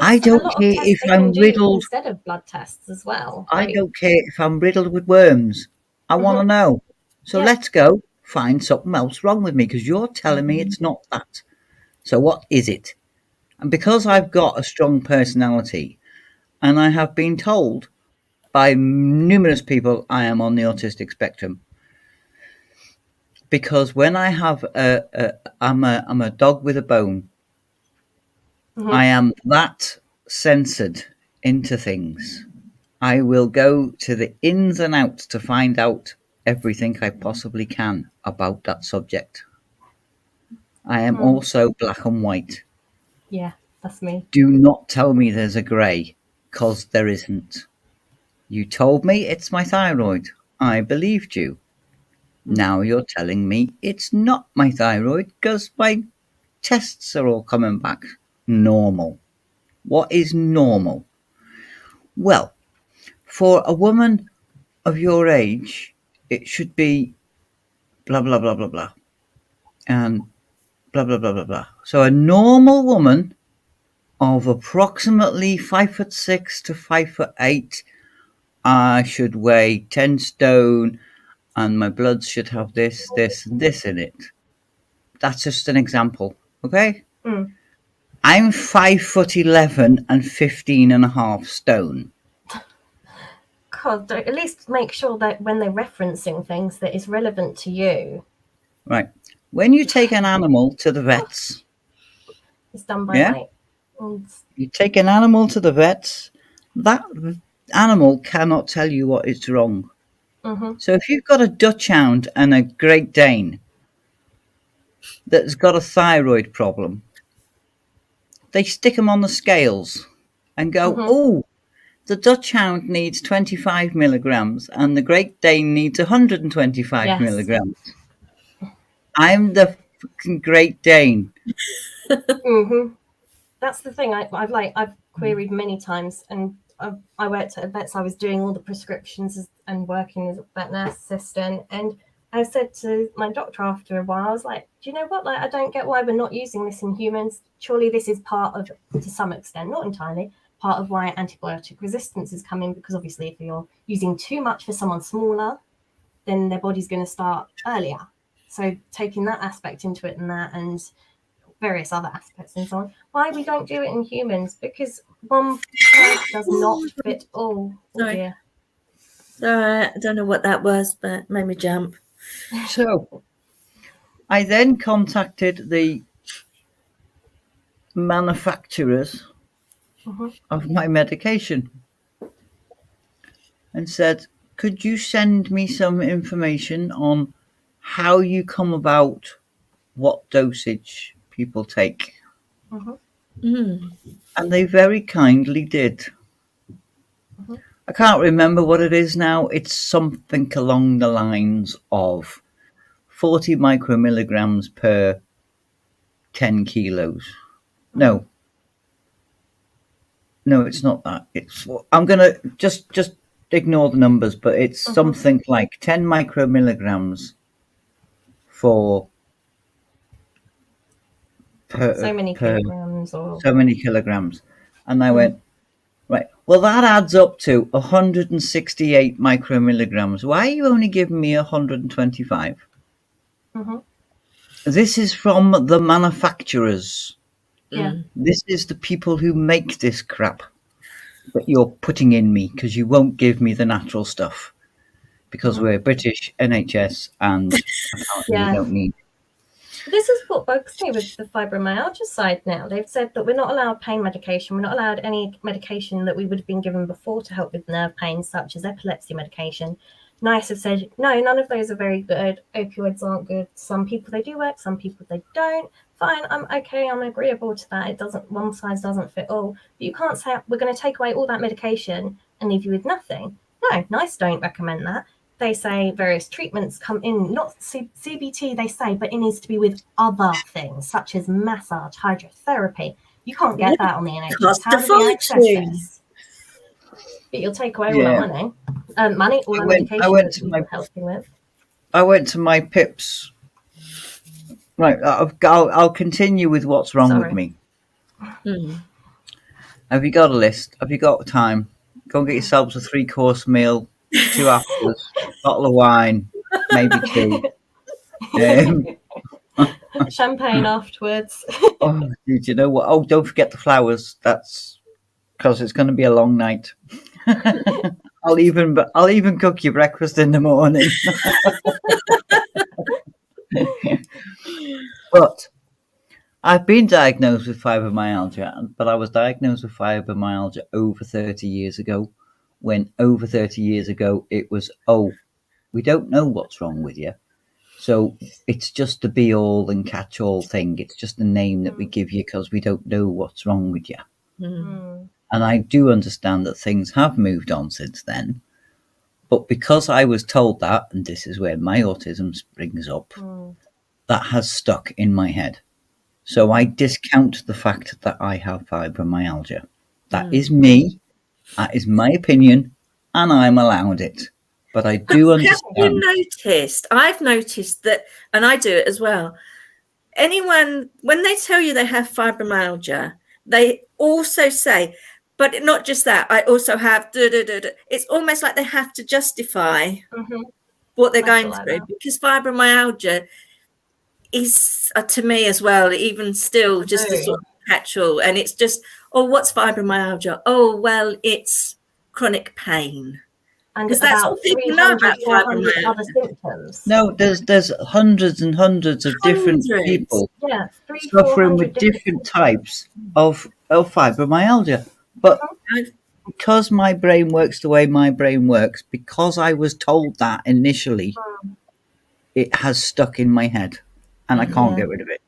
I don't care if I'm riddled. Instead of blood tests as well. I don't care if I'm riddled with worms. I want to know. So let's go find something else wrong with me, because you're telling me it's not that. So what is it? And because I've got a strong personality, and I have been told by numerous people I am on the autistic spectrum, because when I have I'm a dog with a bone. I am that censored into things. I will go to the ins and outs to find out everything I possibly can about that subject. I am also black and white. Yeah, that's me. Do not tell me there's a grey, because there isn't. You told me it's my thyroid. I believed you. Now you're telling me it's not my thyroid because my tests are all coming back normal. What is normal? Well, for a woman of your age, it should be blah, blah, blah, blah, blah. and blah, blah, blah, blah, blah. So a normal woman of approximately 5'6" to 5'8", I should weigh 10 stone, and my blood should have this, this, and this in it. That's just an example, okay? Mm. I'm 5'11" and 15.5 stone. God, at least make sure that when they're referencing things that is relevant to you. Right. When you take an animal to the vets, It's done by yeah, weight. you take an animal to the vets, that animal cannot tell you what is wrong. Mm-hmm. So if you've got a Dutch Hound and a Great Dane that's got a thyroid problem, they stick them on the scales and go, oh, the Dutch Hound needs 25 milligrams and the Great Dane needs 125 milligrams. I'm the fucking Great Dane. Mm-hmm. That's the thing. I've queried many times, and I worked at a vet, so I was doing all the prescriptions and working as a vet nurse assistant. And I said to my doctor after a while, I was like, "Do you know what? Like, I don't get why we're not using this in humans. Surely this is part of, to some extent, not entirely, part of why antibiotic resistance is coming. Because obviously, if you're using too much for someone smaller, then their body's going to start earlier. So taking that aspect into it and various other aspects and so on. Why we don't do it in humans? Because one size does not fit all. Sorry. Dear. Sorry, I don't know what that was, but made me jump. So I then contacted the manufacturers of my medication and said, could you send me some information on how you come about what dosage people take? And they very kindly did. I can't remember what it is now. It's something along the lines of 40 micromilligrams per 10 kilos. No, it's not that. I'm going to just ignore the numbers, but it's something like 10 micromilligrams for so many kilograms or so many kilograms. And I went, right, well, that adds up to 168 micromilligrams. Why are you only giving me 125? This is from the manufacturers. Yeah. This is the people who make this crap that you're putting in me because you won't give me the natural stuff because we're British NHS and apparently we don't need. This is what bugs me with the fibromyalgia side now. They've said that we're not allowed pain medication. We're not allowed any medication that we would have been given before to help with nerve pain, such as epilepsy medication. NICE have said, no, none of those are very good. Opioids aren't good. Some people they do work, some people they don't. Fine, I'm okay, I'm agreeable to that. One size doesn't fit all. But you can't say we're going to take away all that medication and leave you with nothing. No, NICE don't recommend that. They say various treatments come in, not CBT, they say, but it needs to be with other things, such as massage, hydrotherapy. You can't get that on the NHS. How do we access this? But you'll take away all our money. All the medication that you're helping with. I went to my PIPs. Right, I'll continue with what's wrong with me. Have you got a list? Have you got time? Go and get yourselves a 3-course meal, 2 apples, bottle of wine, maybe 2. Champagne afterwards. Oh, did you know what? Oh, don't forget the flowers. That's because it's going to be a long night. I'll even cook you breakfast in the morning. But I've been diagnosed with fibromyalgia, but I was diagnosed with fibromyalgia over 30 years ago, when over 30 years ago it was, we don't know what's wrong with you. So it's just the be-all and catch-all thing. It's just a name that we give you because we don't know what's wrong with you. And I do understand that things have moved on since then. But because I was told that, and this is where my autism springs up, that has stuck in my head. So I discount the fact that I have fibromyalgia. That is me. That is my opinion, and I'm allowed it. But I do understand. Have you noticed? I've noticed that, and I do it as well. anyone, when they tell you they have fibromyalgia, they also say, but not just that, I also have It's almost like they have to justify what they're going through, because fibromyalgia is, to me as well, even still, just a sort of catch-all. And it's just, oh, what's fibromyalgia? Oh, well, it's chronic pain. And because that's all people know about fibromyalgia. Other symptoms. No, there's hundreds and hundreds of different people suffering with different types of fibromyalgia. But because my brain works the way my brain works, because I was told that initially, it has stuck in my head and I can't get rid of it.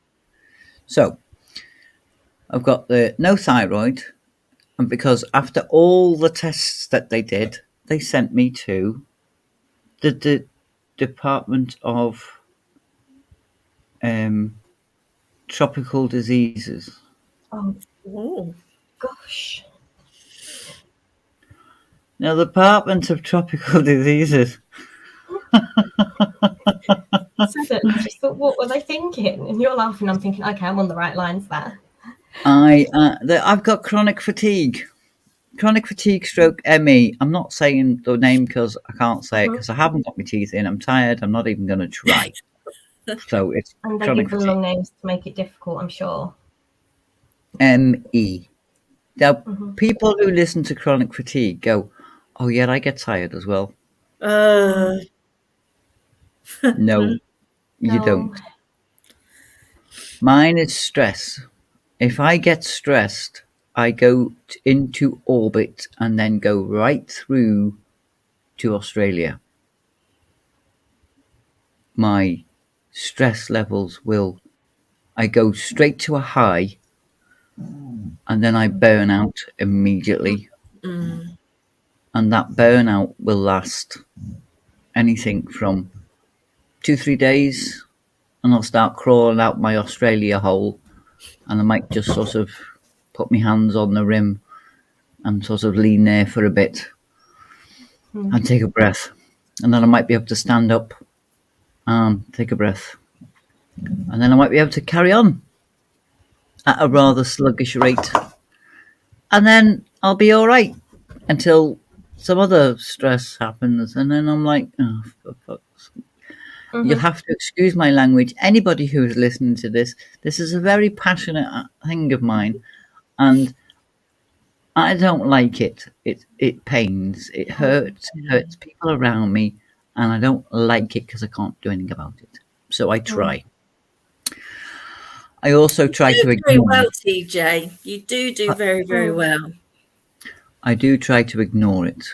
So I've got the no thyroid, and because after all the tests that they did, they sent me to the Department of Tropical Diseases. Oh, gosh. Now, the Department of Tropical Diseases. So what were they thinking? And you're laughing. I'm thinking, okay, I'm on the right lines there. I've got chronic fatigue. Chronic fatigue stroke ME. I'm not saying the name because I can't say it because I haven't got my teeth in. I'm tired. I'm not even going to try. So it's and they chronic give them long names to make it difficult, I'm sure. ME. Now, people who listen to chronic fatigue go, "Oh yeah, I get tired as well." No, you don't. Mine is stress. If I get stressed, I go into orbit and then go right through to Australia. My stress levels I go straight to a high and then I burn out immediately. And that burnout will last anything from 2-3 days, and I'll start crawling out my Australia hole, and I might just sort of put my hands on the rim and sort of lean there for a bit and take a breath. And then I might be able to stand up and take a breath. And then I might be able to carry on at a rather sluggish rate. And then I'll be all right until some other stress happens. And then I'm like, oh, for fuck's sake. You'll have to excuse my language. Anybody who is listening to this is a very passionate thing of mine. And I don't like it. It pains. It hurts. It hurts people around me. And I don't like it because I can't do anything about it. So I try. I also try to ignore very well, TJ. You do very, very well. I do try to ignore it.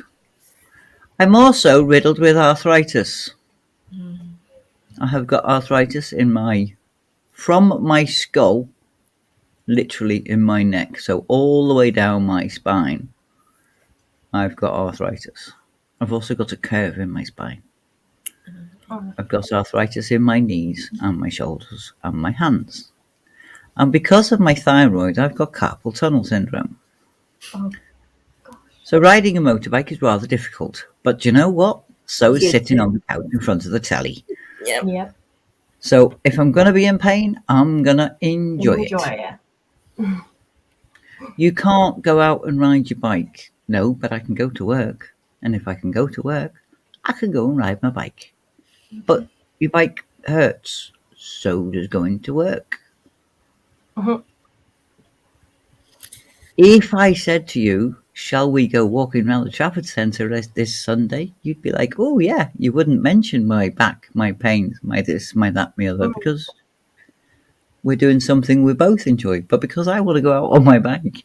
I'm also riddled with arthritis. I have got arthritis from my skull, literally in my neck. So all the way down my spine, I've got arthritis. I've also got a curve in my spine. I've got arthritis in my knees and my shoulders and my hands. And because of my thyroid, I've got carpal tunnel syndrome. So riding a motorbike is rather difficult. But you know what? So is sitting on the couch in front of the telly. Yep. So if I'm going to be in pain, I'm going to enjoy it. You can't go out and ride your bike. No, but I can go to work. And if I can go to work, I can go and ride my bike. But your bike hurts. So does going to work. If I said to you, shall we go walking around the Trafford Centre this Sunday? You'd be like, oh yeah. You wouldn't mention my back, my pains, my this, my that, my other, because we're doing something we both enjoy. But because I want to go out on my bike,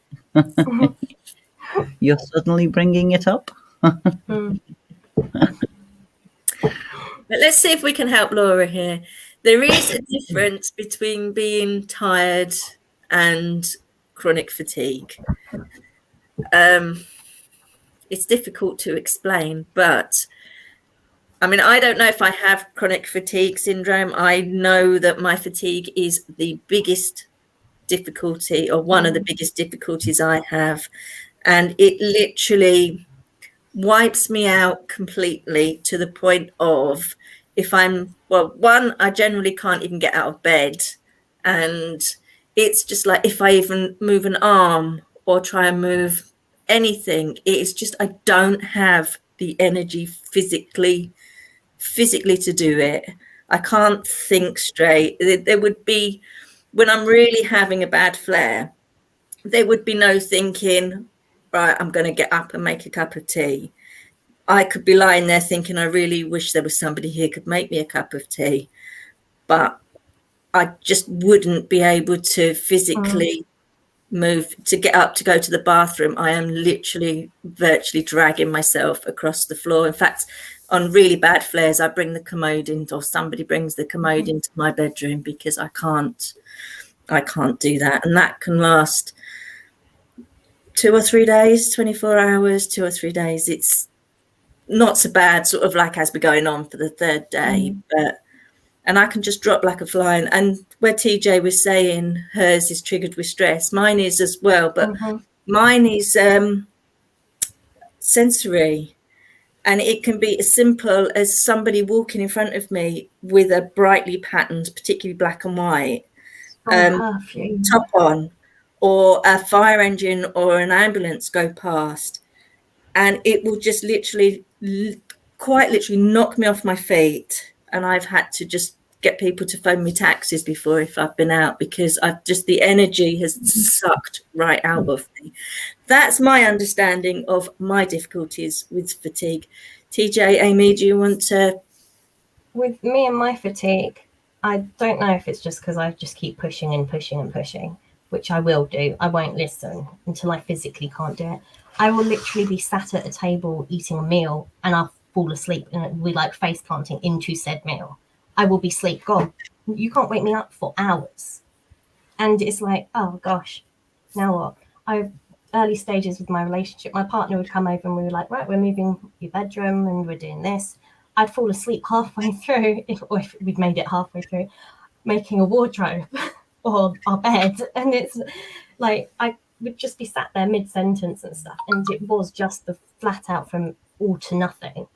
you're suddenly bringing it up. But let's see if we can help Laura here. There is a difference between being tired and chronic fatigue. It's difficult to explain, but I mean, I don't know if I have chronic fatigue syndrome. I know that my fatigue is the biggest difficulty, or one of the biggest difficulties I have. And it literally wipes me out completely to the point of, if I'm, well, one, I generally can't even get out of bed. And it's just like, if I even move an arm or try and move anything, it's just, I don't have the energy physically to do it. I can't think straight. There would be, when I'm really having a bad flare, there would be no thinking, right, I'm going to get up and make a cup of tea. I could be lying there thinking, I really wish there was somebody here could make me a cup of tea. But I just wouldn't be able to physically move, to get up to go to the bathroom. I am literally virtually dragging myself across the floor. In fact, on really bad flares, I bring the commode in, or somebody brings the commode into my bedroom, because I can't do that. And that can last 2 or 3 days, 24 hours, 2 or 3 days. It's not so bad, sort of like as we're going on for the third day, and I can just drop like a fly. And where TJ was saying hers is triggered with stress, mine is as well, but mine is sensory. And it can be as simple as somebody walking in front of me with a brightly patterned, particularly black and white, top on, or a fire engine or an ambulance go past. And it will just literally, quite literally knock me off my feet. And I've had to just get people to phone me taxis before, if I've been out, because I've just, the energy has sucked right out of me. That's my understanding of my difficulties with fatigue. TJ, Amy, do you want to? With me and my fatigue, I don't know if it's just because I just keep pushing and pushing and pushing, which I will do. I won't listen until I physically can't do it. I will literally be sat at a table eating a meal and I'll fall asleep, and it'll be like face planting into said meal. I will be sleep gone. You can't wake me up for hours. And it's like, oh gosh, now what? I've early stages with my relationship. My partner would come over and we were like, right, we're moving your bedroom and we're doing this. I'd fall asleep halfway through, if we'd made it halfway through, making a wardrobe or our bed. And it's like, I would just be sat there mid-sentence and stuff. And it was just the flat out from all to nothing.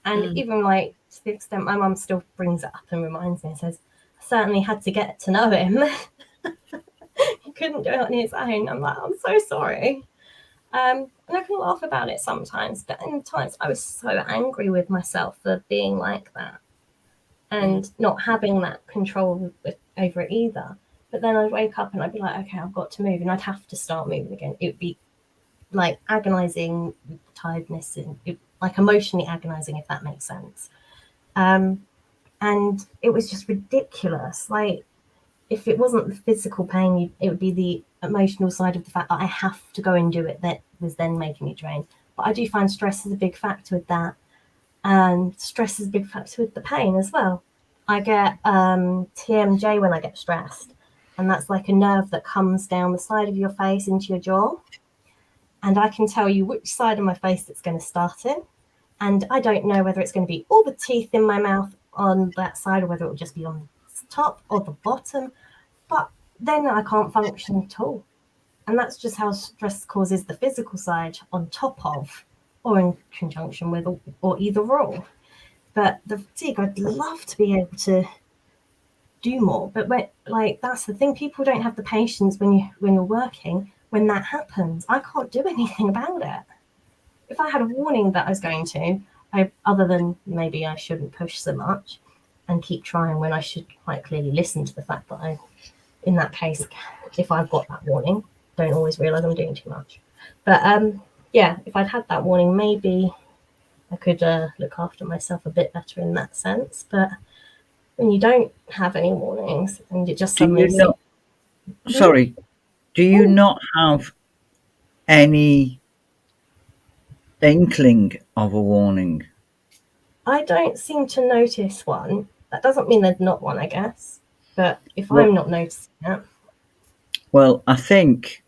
And even like, to the extent my mum still brings it up and reminds me and says, I certainly had to get to know him. He couldn't do it on his own. I'm like, I'm so sorry. And I can laugh about it sometimes, but in times I was so angry with myself for being like that and not having that control over it either. But then I'd wake up and I'd be like, okay, I've got to move, and I'd have to start moving again. It would be like agonizing tiredness, and like emotionally agonizing, if that makes sense. And it was just ridiculous. Like, if it wasn't the physical pain, it would be the emotional side of the fact that I have to go and do it that was then making me drained. But I do find stress is a big factor with that. And stress is a big factor with the pain as well. I get TMJ when I get stressed. And that's like a nerve that comes down the side of your face into your jaw. And I can tell you which side of my face it's going to start in. And I don't know whether it's going to be all the teeth in my mouth on that side or whether it will just be on the top or the bottom. But then I can't function at all. And that's just how stress causes the physical side on top of or in conjunction with or either or. But the fatigue, I'd love to be able to do more. But like, that's the thing. People don't have the patience when you're working when that happens. I can't do anything about it. If I had a warning that I was going to, other than maybe I shouldn't push so much and keep trying when I should quite clearly listen to the fact that in that case, if I've got that warning, don't always realise I'm doing too much. But yeah, if I'd had that warning, maybe I could look after myself a bit better in that sense. But when you don't have any warnings and you just suddenly... Do you not have any inkling of a warning? I don't seem to notice one. That doesn't mean there's not one, I guess. But if I'm not noticing it... Well, I think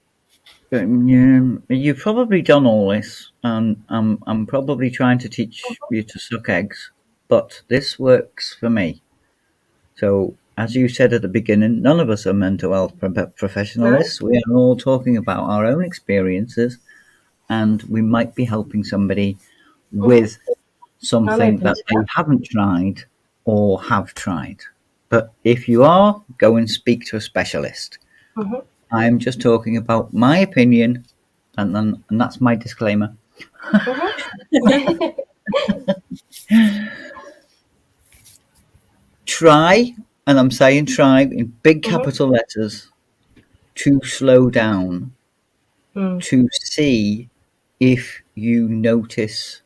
you've probably done all this, and I'm probably trying to teach you to suck eggs, but this works for me. So, as you said at the beginning, none of us are mental health professionals. We are all talking about our own experiences, and we might be helping somebody with something that they haven't tried or have tried. But if you are, go and speak to a specialist. Mm-hmm. I'm just talking about my opinion, and that's my disclaimer. Mm-hmm. Try, and I'm saying try in big Mm-hmm. capital letters, to slow down, Mm. to see if you notice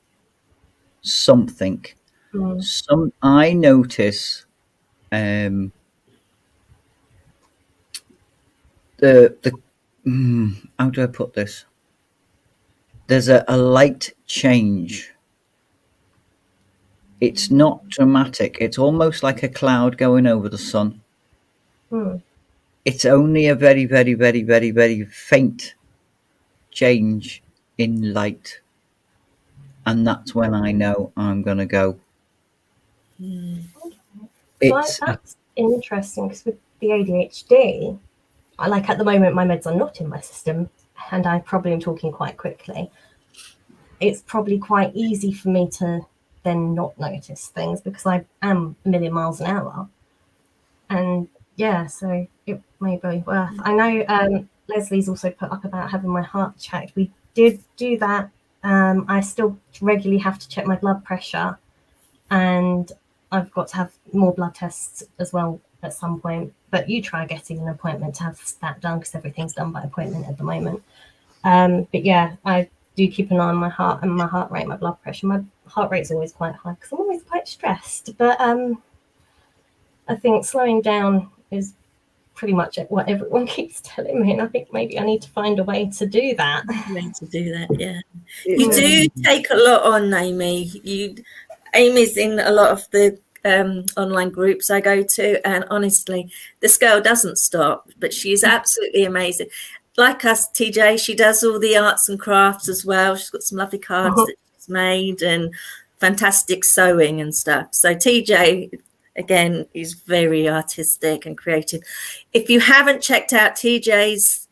something. Mm. I notice the how do I put this? There's a light change. It's not dramatic. It's almost like a cloud going over the sun. Mm. It's only a very, very, very, very, very faint change in light. And that's when I know I'm going to go. It's That's interesting, because with the ADHD, like at the moment, my meds are not in my system, and I probably am talking quite quickly. It's probably quite easy for me to then not notice things because I am a million miles an hour. And yeah, so it may be worth. I know Leslie's also put up about having my heart checked. We did do that. I still regularly have to check my blood pressure, and I've got to have more blood tests as well at some point. But you try getting an appointment to have that done, because everything's done by appointment at the moment. But yeah, I do keep an eye on my heart and my heart rate, my blood pressure. My heart rate's always quite high because I'm always quite stressed. But I think slowing down is pretty much what everyone keeps telling me, and I think maybe I need to find a way to do that. Way to do that, yeah. You do take a lot on, Amy. Amy's in a lot of the online groups I go to, and honestly, this girl doesn't stop, but she's absolutely amazing. Like us, TJ, she does all the arts and crafts as well. She's got some lovely cards that she's made and fantastic sewing and stuff. So TJ, again, is very artistic and creative. If you haven't checked out TJ's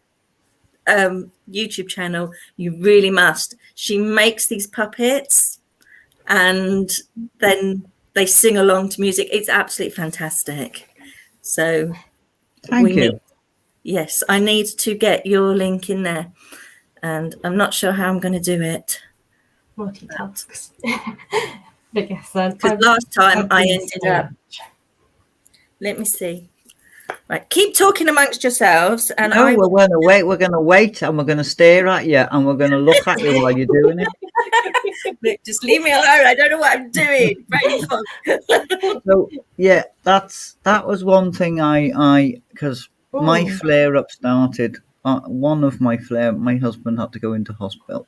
YouTube channel, you really must. She makes these puppets and then they sing along to music. It's absolutely fantastic. So thank you. Yes, I need to get your link in there, and I'm not sure how I'm going to do it. Multitasks. But yes, because last time I ended up. Let me see. Right, keep talking amongst yourselves, and no, we're going to wait. We're going to wait, and we're going to stare at you, and we're going to look at you while you're doing it. Look, just leave me alone. I don't know what I'm doing. So yeah, that was one thing I because my flare up started. One of my my husband had to go into hospital.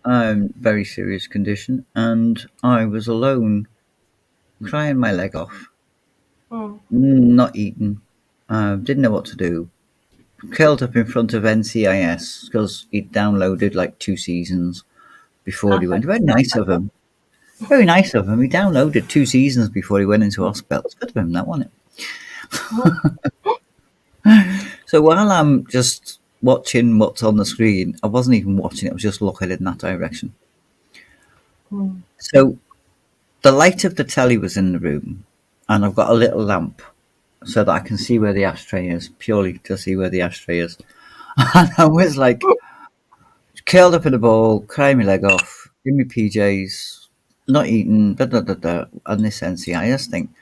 Very serious condition, and I was alone, crying my leg off, not eating, didn't know what to do. Curled up in front of NCIS because he'd downloaded like 2 seasons before he went. Very nice of him. Very nice of him. He downloaded 2 seasons before he went into hospital. It's good of him, that, wasn't it? So while I'm just watching what's on the screen, I wasn't even watching it. I was just looking in that direction. So the light of the telly was in the room, and I've got a little lamp so that I can see where the ashtray is, purely to see where the ashtray is. And I was like, curled up in a ball, crying my leg off, in my PJs, not eating, and this NCIS thing.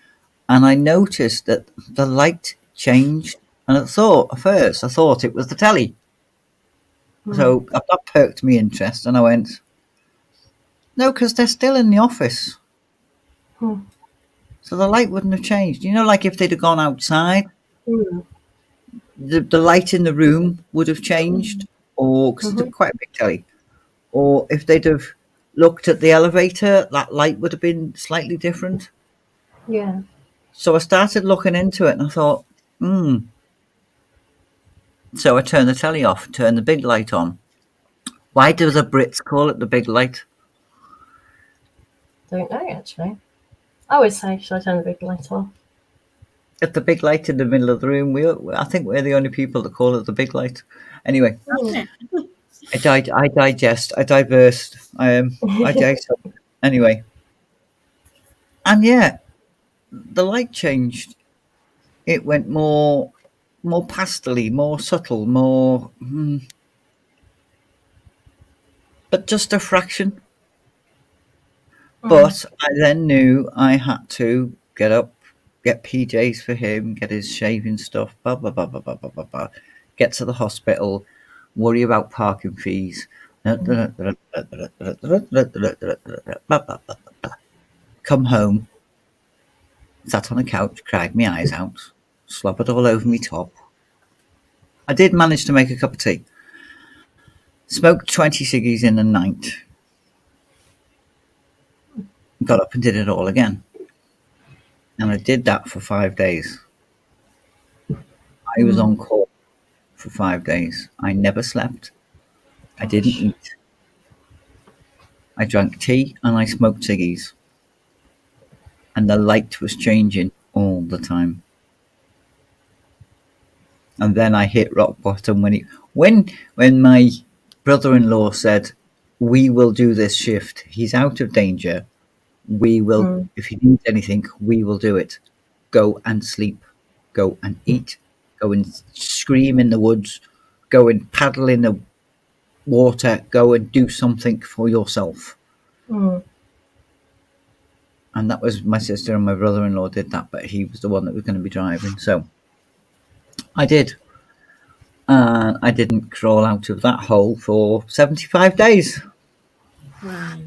And I noticed that the light changed, and at first I thought it was the telly. So that perked me interest, and I went, no, because they're still in the office. So the light wouldn't have changed. You know, like if they'd have gone outside, the light in the room would have changed, or because it's quite a big telly. Or if they'd have looked at the elevator, that light would have been slightly different. Yeah. So I started looking into it, and I thought, So I turned the telly off, turned the big light on. Why do the Brits call it the big light? Don't know, actually. I always say, should I turn the big light off? At the big light in the middle of the room, I think we're the only people that call it the big light. Anyway, I digest, I diverse, I digest. Anyway, and yeah, the light changed. It went more pastely, more subtle, more, but just a fraction. But I then knew I had to get up, get PJs for him, get his shaving stuff, blah blah blah blah blah blah blah, blah. Get to the hospital, worry about parking fees. Come home, sat on the couch, cried my eyes out, slobbered all over me top. I did manage to make a cup of tea. Smoked 20 ciggies in a night. Got up and did it all again. And I did that for 5 days. I was on call for 5 days. I never slept. I didn't eat. I drank tea and I smoked ciggies. And the light was changing all the time. And then I hit rock bottom when my brother-in-law said, "We will do this shift. He's out of danger. We will, if he needs anything, we will do it. Go and sleep. Go and eat. Go and scream in the woods. Go and paddle in the water. Go and do something for yourself." And that was my sister and my brother-in-law did that, but he was the one that was going to be driving. So I did. And I didn't crawl out of that hole for 75 days. Wow.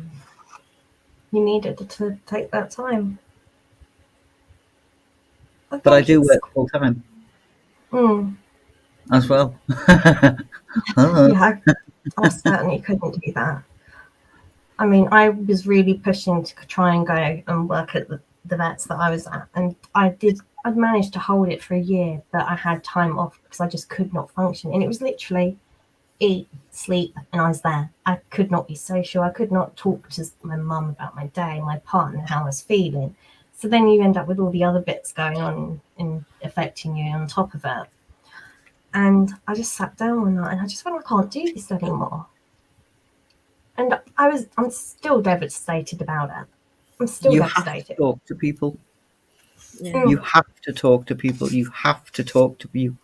You needed to take that time. But I do work full time as well. Yeah, I certainly couldn't do that. I mean, I was really pushing to try and go and work at the vets that I was at, and I'd managed to hold it for a year, but I had time off because I just could not function. And it was literally eat, sleep, and I was there. I could not be social. I could not talk to my mum about my day, my partner, how I was feeling. So then you end up with all the other bits going on and affecting you on top of it. And I just sat down one night and I just went, I can't do this anymore. And I'm still devastated about it. I'm still devastated. Have to talk to people. Yeah. You have to talk to people. You have to talk to you.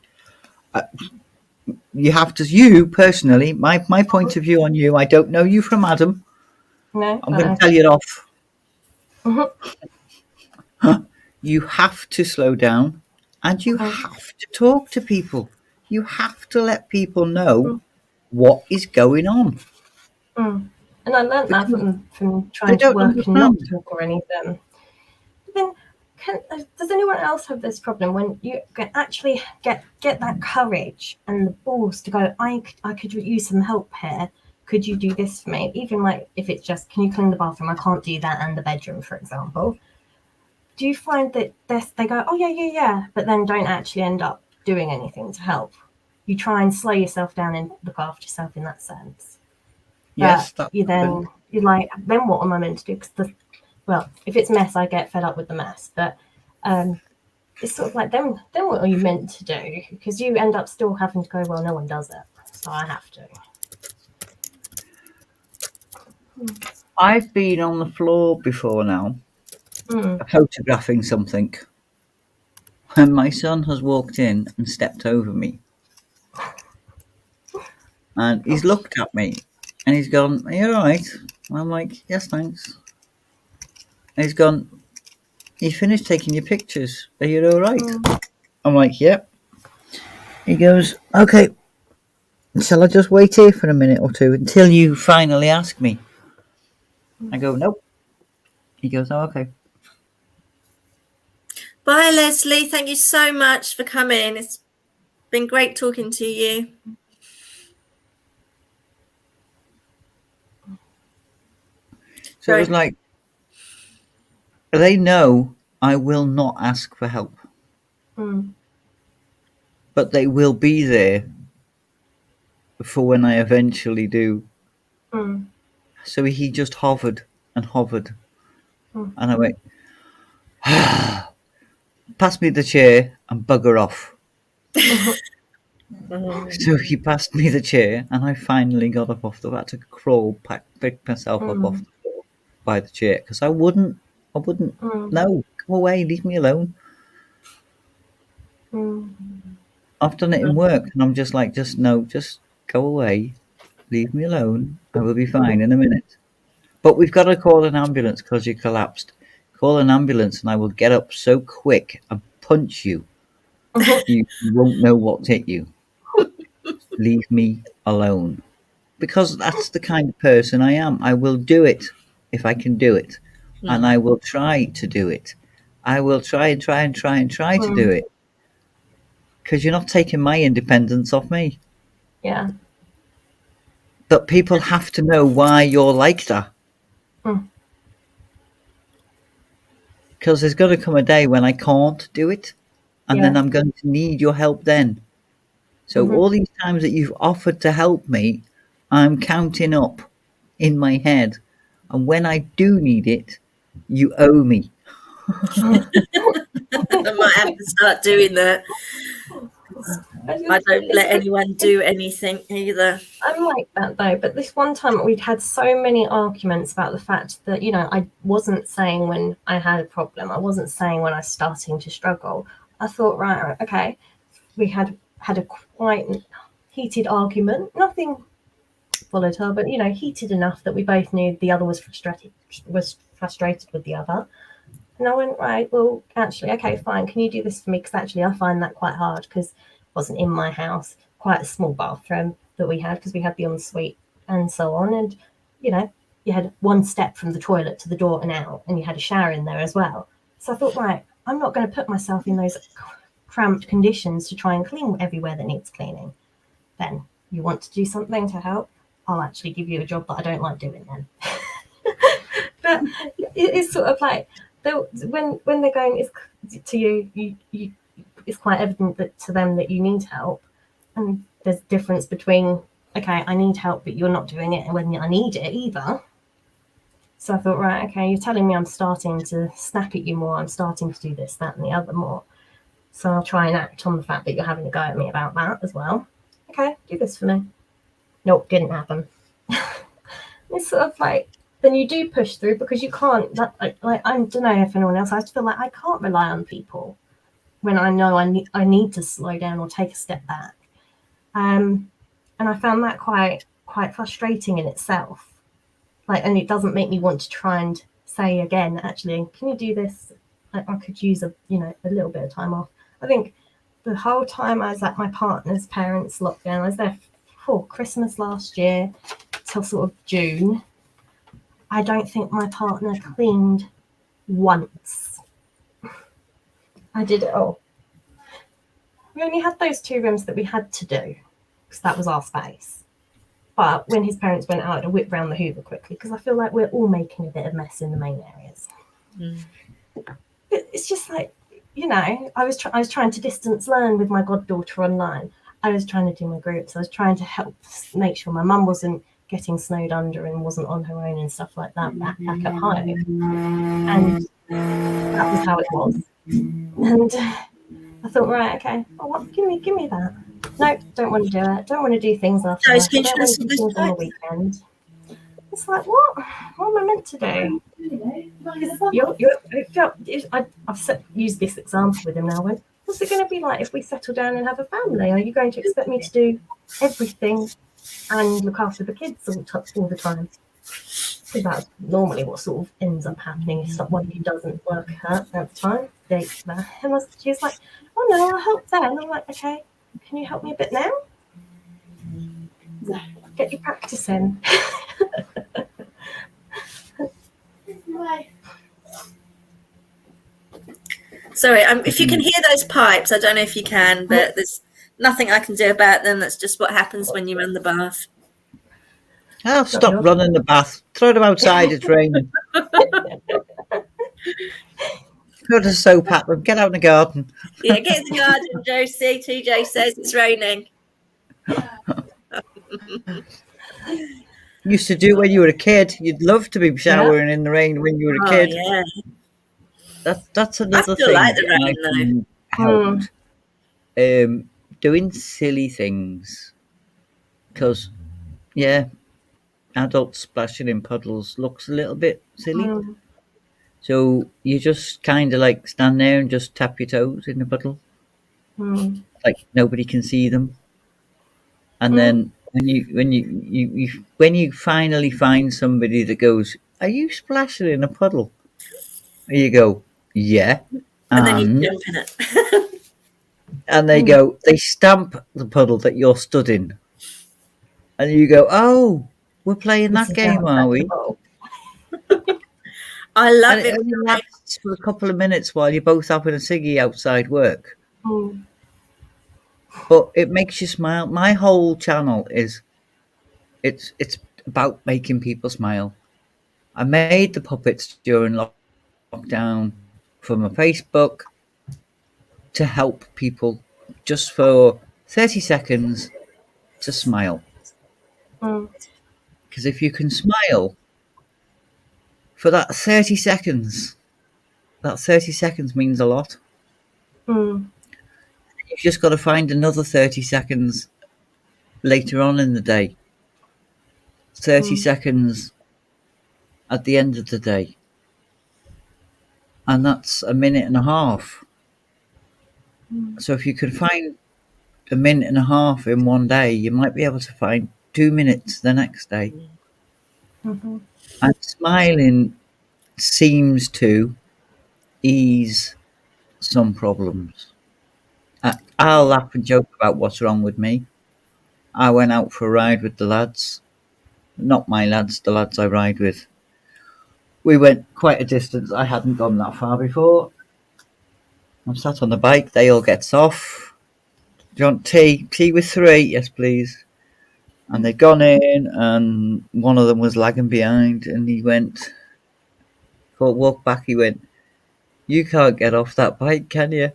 You have to. You personally, my point of view on you. I don't know you from Adam. No, I'm going to tell you it off. You have to slow down, and you have to talk to people. You have to let people know what is going on. And I learned that from trying to work and not talk or anything. But then, does anyone else have this problem when you can actually get that courage and the balls to go, I could use some help here. Could you do this for me? Even like if it's just, can you clean the bathroom? I can't do that, and the bedroom, for example. Do you find that they go, oh yeah, but then don't actually end up doing anything to help? You try and slow yourself down and look after yourself in that sense. Yes, but you're like, then what am I meant to do? Because if it's mess, I get fed up with the mess. But it's sort of like, then what are you meant to do? Because you end up still having to go, well, no one does it, so I have to. I've been on the floor before now, photographing something, and my son has walked in and stepped over me. And he's looked at me and he's gone, "Are you all right?" And I'm like, "Yes, thanks." And he's gone, "You finished taking your pictures. Are you all right?" I'm like, "Yep." He goes, "Okay, shall I just wait here for a minute or two until you finally ask me?" I go, "Nope." He goes, "Oh, okay." Bye, Leslie. Thank you so much for coming. It's been great talking to you. So it was like, they know I will not ask for help. But they will be there for when I eventually do. So he just hovered and hovered. And I went, "Pass me the chair and bugger off." So he passed me the chair and I finally got up off the, I had to crawl, pick myself up off the floor by the chair because I wouldn't know, Go away, leave me alone. I've done it in work, and I'm just like, just go away, leave me alone. I will be fine in a minute. But we've got to call an ambulance because you collapsed. Call an ambulance, and I will get up so quick and punch you. You won't know what's hit you. Leave me alone. Because that's the kind of person I am. I will do it if I can do it. And I will try to do it. I will try to do it. Because you're not taking my independence off me. Yeah. But people have to know why you're like that. Because there's going to come a day when I can't do it. And then I'm going to need your help then. So all these times that you've offered to help me, I'm counting up in my head. And when I do need it, you owe me. I might have to start doing that. I don't let anyone do anything either. I'm like that though, but this one time we'd had so many arguments about the fact that, you know, I wasn't saying when I had a problem. I wasn't saying when I was starting to struggle. I thought, right, okay, we had a quite heated argument, nothing volatile, but, you know, heated enough that we both knew the other was frustrated with the other. And I went, right, well, actually, okay, fine. Can you do this for me? Because actually I find that quite hard because it wasn't in my house, quite a small bathroom that we had because we had the ensuite and so on. And, you know, you had one step from the toilet to the door and out, and you had a shower in there as well. So I thought, right, I'm not going to put myself in those cramped conditions to try and clean everywhere that needs cleaning. Then you want to do something to help? I'll actually give you a job that I don't like doing then. But it's sort of like, when they're going to you, it's quite evident that to them that you need help, and there's a difference between, okay, I need help, but you're not doing it, and when I need it either. So I thought, right, okay, you're telling me I'm starting to snap at you more, I'm starting to do this, that, and the other more. So I'll try and act on the fact that you're having a go at me about that as well. Okay, do this for me. Nope, didn't happen. It's sort of like, then you do push through because you can't, I don't know if anyone else, I just feel like I can't rely on people when I know I need to slow down or take a step back. And I found that quite frustrating in itself. Like, and it doesn't make me want to try and say again, actually, can you do this? I could use a little bit of time off. I think the whole time I was at my partner's parents' lockdown, I was there for Christmas last year till sort of June. I don't think my partner cleaned once. I did it all. We only had those 2 rooms that we had to do because that was our space. But when his parents went out, I whipped round the Hoover quickly because I feel like we're all making a bit of mess in the main areas. But it's just like, you know, I was trying to distance learn with my goddaughter online. I was trying to do my groups. I was trying to help make sure my mum wasn't getting snowed under and wasn't on her own and stuff like that back at home. And that was how it was. And I thought, right, okay, give me that. No, don't want to do it. Don't want to do things after work. I don't want to do things on the weekend. It's like, what am I meant to do? I've used this example with him now. What's it going to be like if we settle down and have a family? Are you going to expect me to do everything and look after the kids all the time? Because that's normally what sort of ends up happening if someone who doesn't work at the time dates that. And she's like, oh no, I'll help then. And I'm like, okay, can you help me a bit now? Get your practice in. Sorry, if you can hear those pipes, I don't know if you can, but there's nothing I can do about them. That's just what happens when you run the bath. Oh, stop running the bath. Throw them outside, it's raining. Put a soap at them. Get out in the garden. Yeah, get in the garden, Josie. TJ says it's raining. Used to do when you were a kid. You'd love to be showering in the rain when you were a kid. Yeah. That's another thing. Like the rain, though. Doing silly things. Because, adults splashing in puddles looks a little bit silly. So you just kind of like stand there and just tap your toes in the puddle, like nobody can see them. And then when you finally find somebody that goes, "Are you splashing in a puddle?" You go, "Yeah," And then you jump in it. and they stamp the puddle that you're stood in, and you go, "Oh, we're playing that game, are we?" I And love it it. only lasts for a couple of minutes while you're both having a ciggy outside work. But it makes you smile. My whole channel is it's about making people smile. I made the puppets during lockdown for my Facebook to help people just for 30 seconds to smile. Because if you can smile for that 30 seconds, that 30 seconds means a lot. You've just got to find another 30 seconds later on in the day, 30 seconds at the end of the day. And that's a minute and a half. So if you can find a minute and a half in one day, you might be able to find 2 minutes the next day. And smiling seems to ease some problems. I'll laugh and joke about what's wrong with me. I went out for a ride with the lads. Not my lads, the lads I ride with. We went quite a distance. I hadn't gone that far before. I'm sat on the bike. Dale gets off. Do you want tea? Tea with 3? Yes, please. And they'd gone in, and one of them was lagging behind, and he went, for a walk back, he went, "You can't get off that bike, can you?"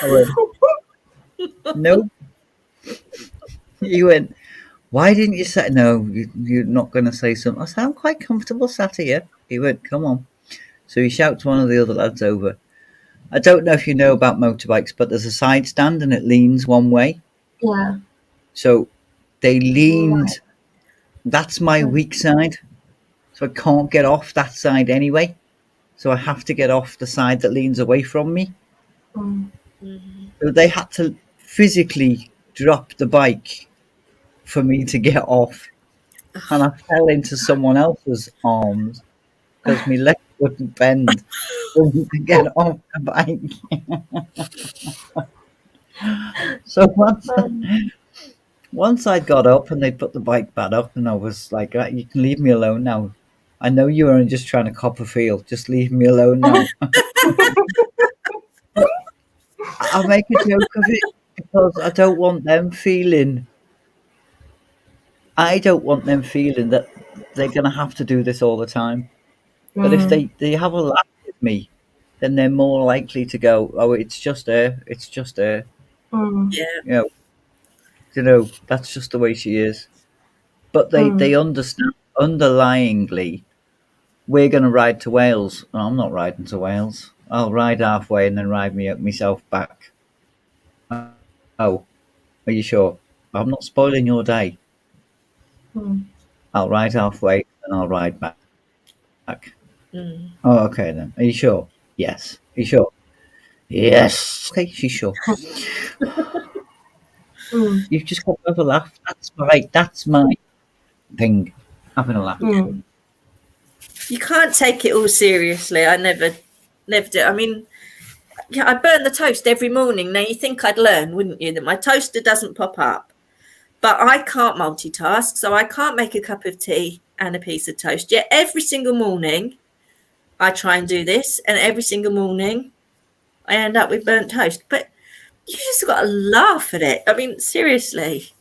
I went, "No." He went, "Why didn't you say?" "No, you're not going to say something." I said, "I'm quite comfortable sat here." He went, "Come on." So he shouts one of the other lads over. I don't know if you know about motorbikes, but there's a side stand and it leans one way. Yeah. So they leaned. That's my weak side. So I can't get off that side anyway. So I have to get off the side that leans away from me. So they had to physically drop the bike for me to get off. And I fell into someone else's arms because my leg wouldn't bend for me to get off the bike. So once I got up and they put the bike back up, and I was like, "You can leave me alone now. I know you were just trying to cop a feel. Just leave me alone now." I make a joke of it because I don't want them feeling that they're going to have to do this all the time. But if they have a laugh with me, then they're more likely to go, "Oh, it's just her. It's just her." Yeah. That's just the way she is. But they understand underlyingly, we're going to ride to Wales. No, I'm not riding to Wales. I'll ride halfway and then ride myself back. Oh, are you sure? I'm not spoiling your day. I'll ride halfway and I'll ride back. Oh, okay then. Are you sure? Yes. Are you sure? Yes. Okay, she's sure. You've just got to have a laugh. That's my thing. Having a laugh. You can't take it all seriously. I never do. I mean, yeah, I burn the toast every morning. Now, you think I'd learn, wouldn't you, that my toaster doesn't pop up? But I can't multitask, so I can't make a cup of tea and a piece of toast. Yet every single morning, I try and do this, and every single morning, I end up with burnt toast. But you just got to laugh at it. I mean, seriously.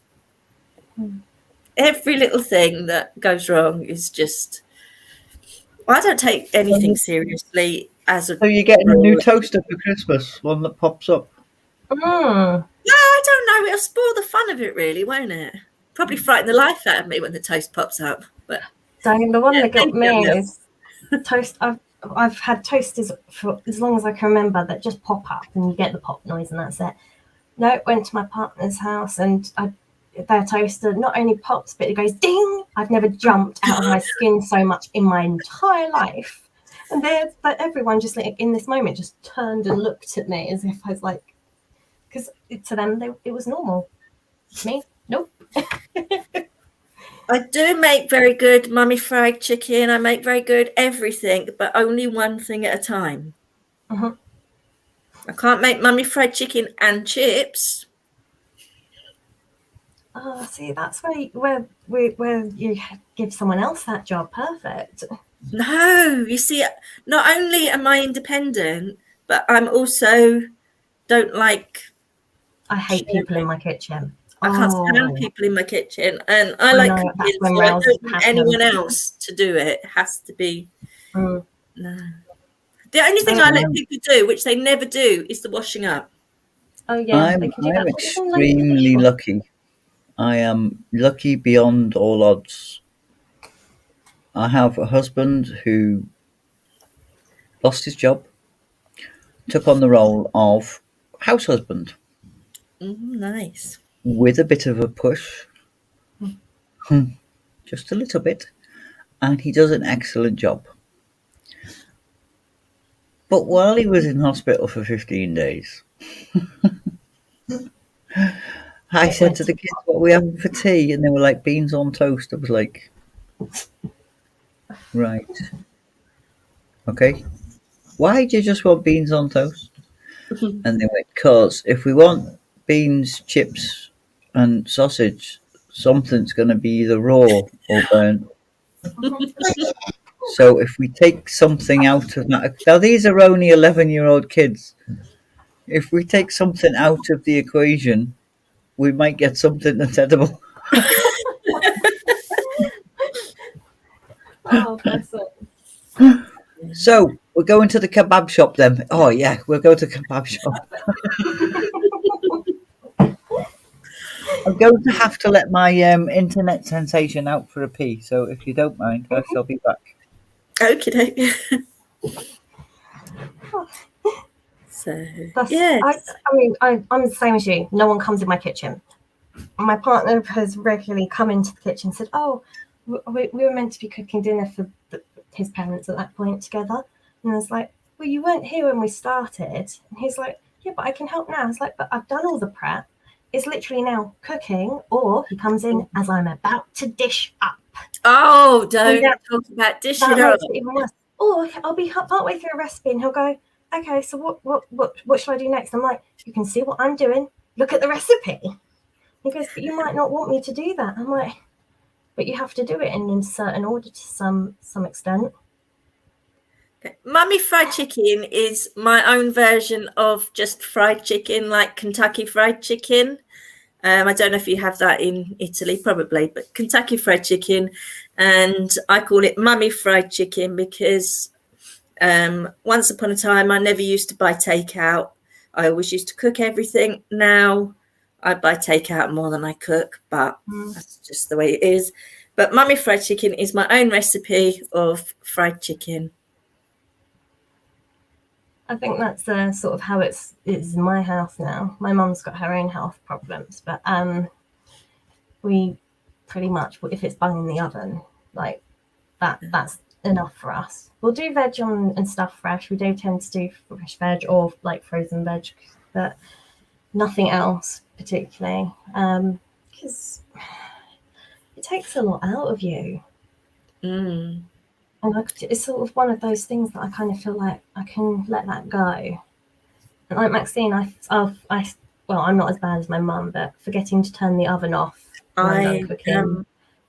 Every little thing that goes wrong is just... I don't take anything seriously as a... So you're getting a new toaster for Christmas, one that pops up. No, I don't know. It'll spoil the fun of it, really, won't it? Probably frighten the life out of me when the toast pops up. But So the one that got me is toast. I've had toasters for as long as I can remember that just pop up and you get the pop noise and that's it. No, went to my partner's house and their toaster not only pops but it goes ding. I've never jumped out of my skin so much in my entire life. but everyone just like in this moment just turned and looked at me as if I was like, because to them it was normal. Me, nope. I do make very good mummy fried chicken. I make very good everything, but only one thing at a time. Mhm. I can't make mummy fried chicken and chips. Oh, see, that's where you give someone else that job. Perfect. No, you see, not only am I independent, but I'm also don't like. I hate people in my kitchen. I can't stand Oh, people in my kitchen, and I I like know that's cooking, when so I rows don't have want happened. anyone else to do it. It has to be Mm. no. The only thing I let people do, which they never do, is the washing up. Oh yeah, they I'm can do that. Even like the extremely dishwasher. lucky. I am lucky beyond all odds. I have a husband who lost his job, took on the role of house husband Nice. with a bit of a push, just a little bit, and he does an excellent job. But while he was in hospital for 15 days, I said to the kids, "What are we having for tea?" And they were like, "Beans on toast." I was like, "Right, okay. Why do you just want beans on toast?" And they went, "'Cause if we want beans, chips, and sausage, something's going to be either raw or burnt. So if we take something out of that, now these are only 11-year-old kids. If we take something out of the equation, we might get something that's edible." Oh, bless it. So we're going to the kebab shop then. Oh yeah, we'll go to the kebab shop. I'm going to have to let my internet sensation out for a pee. So if you don't mind, I shall be back. Okay. So yes. I mean, I'm the same as you. No one comes in my kitchen. My partner has regularly come into the kitchen and said, "Oh, we were meant to be cooking dinner for his parents at that point together." And I was like, "Well, you weren't here when we started." And he's like, "Yeah, but I can help now." I was like, "But I've done all the prep. It's literally now cooking." Or he comes in as I'm about to dish up. Oh, don't talk about dishing That up. makes it even worse. Or I'll be partway through a recipe and he'll go, "Okay, so what should I do next?" I'm like, "You can see what I'm doing. Look at the recipe." He goes, "But you might not want me to do that." I'm like, "But you have to do it in a certain order to some extent." Mummy fried chicken is my own version of just fried chicken, like Kentucky Fried Chicken. I don't know if you have that in Italy, probably, but Kentucky Fried Chicken, and I call it Mummy Fried Chicken because once upon a time I never used to buy takeout. I always used to cook everything. Now I buy takeout more than I cook, but that's just the way it is. But Mummy Fried Chicken is my own recipe of fried chicken. I think that's sort of how it's in my house now. My mum's got her own health problems, but we pretty much, if it's bung in the oven, like that's enough for us. We'll do veg and stuff fresh. We do tend to do fresh veg or like frozen veg, but nothing else particularly, because it takes a lot out of you. And it's sort of one of those things that I kind of feel like I can let that go. And like Maxine, well, I'm not as bad as my mum, but forgetting to turn the oven off when I'm done cooking. I'm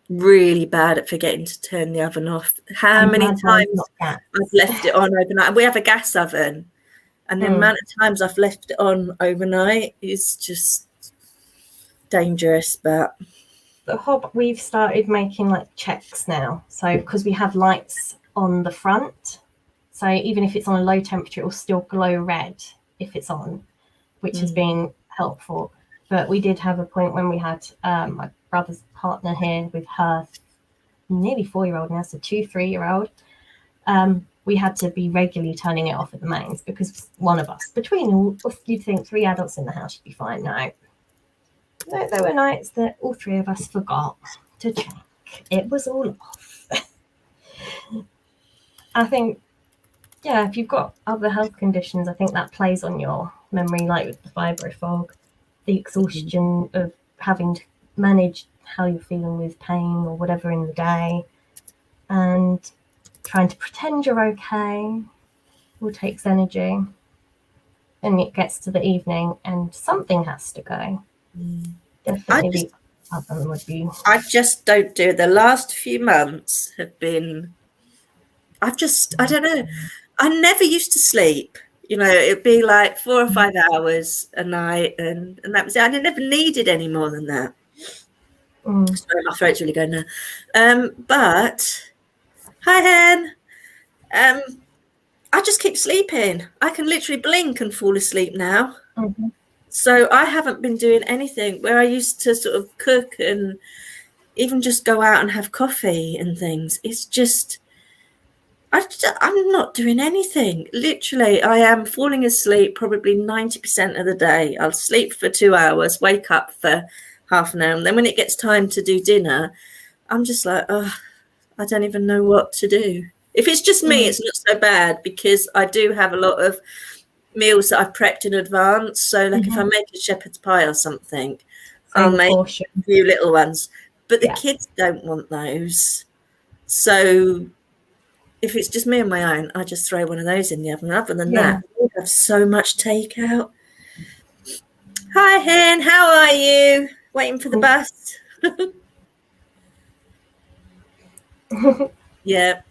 really bad at forgetting to turn the oven off. How many times I've left it on overnight? We have a gas oven, and the amount of times I've left it on overnight is just dangerous. But the hob, we've started making like checks now. So because we have lights on the front, so even if it's on a low temperature, it will still glow red if it's on, which has been helpful. But we did have a point when we had my brother's partner here with her nearly 4-year-old now, so 2-3-year-old. We had to be regularly turning it off at the mains because one of us, between, you'd think 3 adults in the house should be fine. No, there were nights that all 3 of us forgot to check. It was all off. I think yeah, if you've got other health conditions, I think that plays on your memory, like with the fibro fog, the exhaustion of having to manage how you're feeling with pain or whatever in the day, and trying to pretend you're okay all takes energy. And it gets to the evening and something has to go. Definitely the oven would be. I just don't do it. The last few months have been, I don't know. I never used to sleep. You know, it'd be like 4 or 5 hours a night, and that was it. I never needed any more than that. Sorry, my throat's really going now. But hi, Hen. I just keep sleeping. I can literally blink and fall asleep now. Mm-hmm. So I haven't been doing anything where I used to sort of cook and even just go out and have coffee and things. It's just, I'm not doing anything. Literally, I am falling asleep probably 90% of the day. I'll sleep for 2 hours, wake up for half an hour. And then when it gets time to do dinner, I'm just like, oh, I don't even know what to do. If it's just me, it's not so bad because I do have a lot of meals that I've prepped in advance. So like if I make a shepherd's pie or something, I'll make a few little ones. But the kids don't want those. So if it's just me on my own, I just throw one of those in the oven. Other than that, we have so much takeout. Hi, Hen. How are you? Waiting for the bus? Yeah.